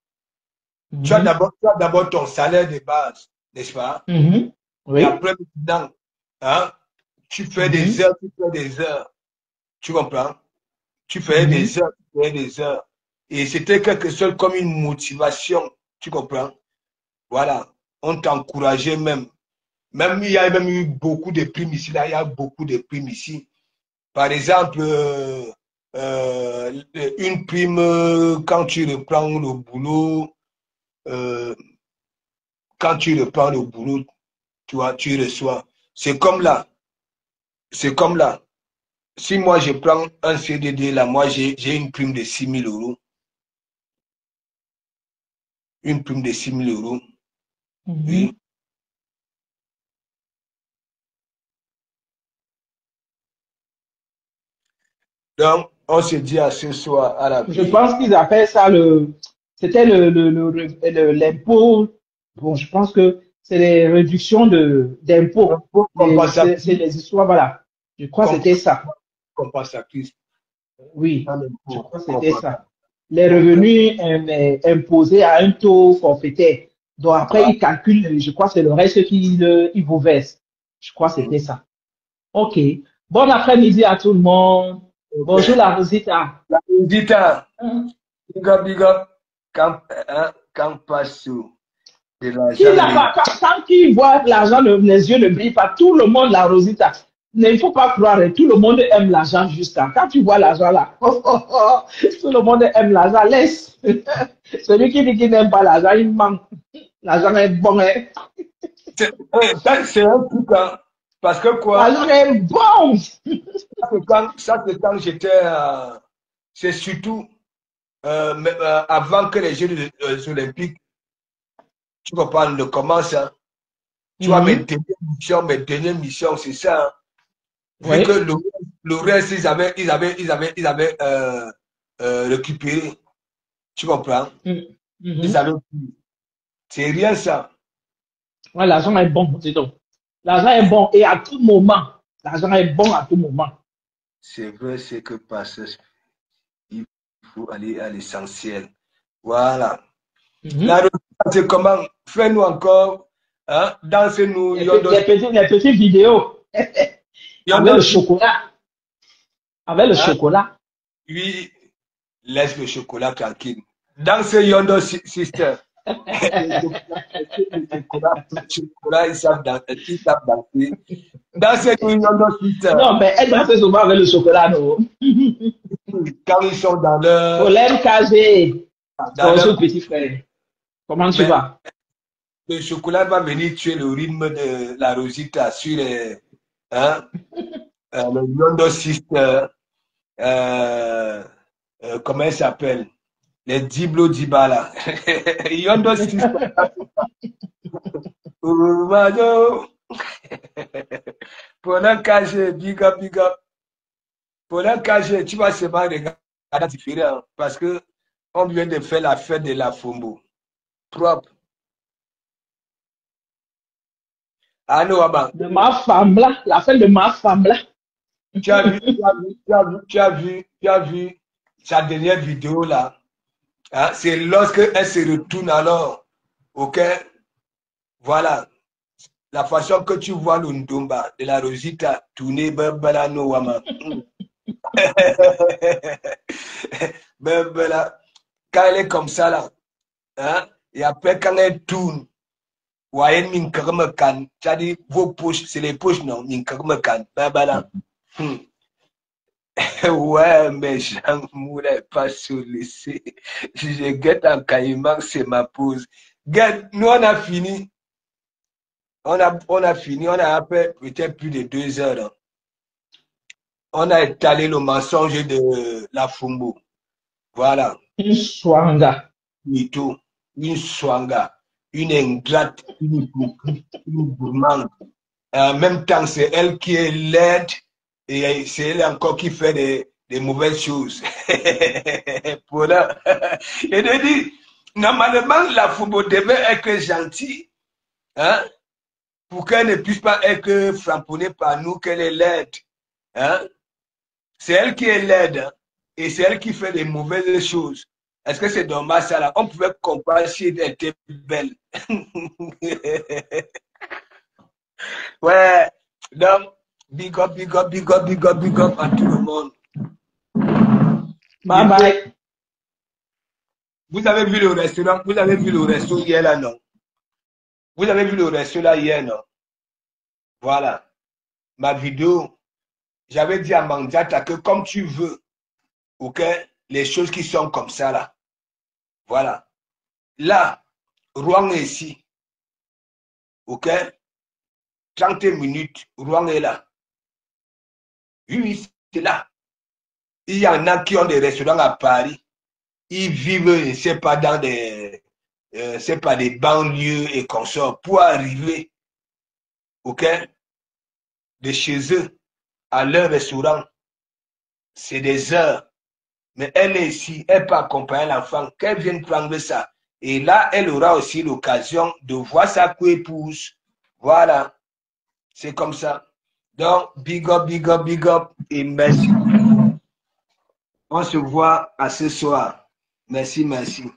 Tu as d'abord ton salaire de base, n'est-ce pas? Oui. Et après, maintenant, hein, tu fais des heures, tu fais des heures. Tu comprends? Tu fais des heures, tu fais des heures. Et c'était quelque chose comme une motivation. Tu comprends? Voilà. On t'encourageait même. Même, il y a même eu beaucoup de primes ici. Là, il y a beaucoup de primes ici. Par exemple, une prime quand tu reprends le boulot. Quand tu reprends le boulot, tu vois, tu reçois. C'est comme là. C'est comme là. Si moi je prends un CDD là, moi j'ai une prime de 6 000 euros. Une prime de 6 000 euros. Oui. Donc, on se dit à ce soir à la Je pense qu'ils appellent ça c'était l'impôt. Bon, je pense que c'est les réductions d'impôts. C'est les histoires, voilà. Je crois que c'était ça. Compensatrice. Oui, je crois que c'était ça. Les revenus imposés à un taux forfaitaire. Donc après, ils calculent, je crois que c'est le reste qu'ils vous versent. Je crois que c'était ça. OK. Bon après-midi à tout le monde. Bonjour la Rosita. La Rosita. Big up. Quand passe de l'argent. Quand ils voient l'argent, les yeux ne brillent pas. Tout le monde, la Rosita. Il ne faut pas croire, tout le monde aime l'argent juste là. Quand tu vois l'argent là, tout le monde aime l'argent. Laisse. Celui qui dit qu'il n'aime pas l'argent, il manque. L'argent est bon. Hein? C'est un truc, hein, parce que quoi? L'argent est bon. Ça, c'est quand j'étais. C'est surtout avant que les Jeux olympiques, tu comprends, ne commencent. Hein. Tu vois, mes dernières missions, c'est ça. Hein. Vu que le reste, ils avaient récupéré. Tu comprends? Ils avaient. C'est rien ça. Ouais, l'argent est bon, dis donc. L'argent est bon et à tout moment. L'argent est bon à tout moment. C'est vrai, c'est que parce il faut aller à l'essentiel. Voilà. La recette, c'est comment? Fais-nous encore. Hein? Dansez-nous. Les petites vidéos. Avec le chocolat. Avec le chocolat. Oui, laisse le chocolat tranquille. Dans ce Yondo Sister, le chocolat, ils savent danser. Dans ce Yondo Sister. Non, mais elle danse souvent avec le chocolat, non? Quand ils sont dans leur... Olem KG, dans ton leur... petit frère. Comment tu vas? Le chocolat va venir tuer le rythme de la Rosita sur les, hein, le Yondo Sister. Comment elle s'appelle? Les Diblo Dibala. Yondo Sister. Pendant KG, big up, big up. Pendant KG, tu vas seulement regarder différent parce que on vient de faire la fête de la Fumbo. Propre. Ah non, Abba. De ma femme là, la fête de ma femme là. Tu as vu sa dernière vidéo là. Hein? C'est lorsque elle se retourne alors. Ok? Voilà. La façon que tu vois le Ndomba de la Rosita tourner, no wama. Quand elle est comme ça là, hein? Et après quand elle tourne, Wayen Minkarmakan, c'est-à-dire vos poches, c'est les poches non, Minkarmakan, Ouais, mais Jean Moulin pas sollicité. Je guette en caïman, c'est ma pause. Guette, nous on a fini. On a fini, on a après peut-être plus de 2 heures. Hein. On a étalé le mensonge de la Fumbo. Voilà. Une swanga. Mito, une swanga, une ingrate, une hypocrite, une gourmande. En même temps, c'est elle qui est laide et c'est elle encore qui fait des mauvaises choses. Voilà. Et de dire, normalement, la Fumbo devait être gentille. Hein? Pour qu'elle ne puisse pas être frapponnée par nous, qu'elle est laide. Hein? C'est elle qui est laide hein? Et c'est elle qui fait des mauvaises choses. Est-ce que c'est dommage ça là? On pouvait comprendre si elle était belle. Ouais, donc, big up, big up, big up, big up, big up à tout le monde. Bye bye. Vous avez vu le restaurant, vous avez vu le resto hier là, non? Vous avez vu le resto là hier, non? Voilà. Ma vidéo, j'avais dit à Mandiata que comme tu veux, ok, les choses qui sont comme ça là. Voilà. Là, Rouen est ici. Ok? 30 minutes, Rouen est là. Oui, c'est là. Il y en a qui ont des restaurants à Paris. Ils vivent, c'est pas dans des, c'est pas des banlieues et consorts. Pour arriver, ok, de chez eux à leur restaurant, c'est des heures. Mais elle est ici, elle peut accompagner l'enfant, qu'elle vienne prendre ça. Et là, elle aura aussi l'occasion de voir sa co-épouse. Voilà. C'est comme ça. Donc, big up, big up, big up. Et merci. On se voit à ce soir. Merci, merci.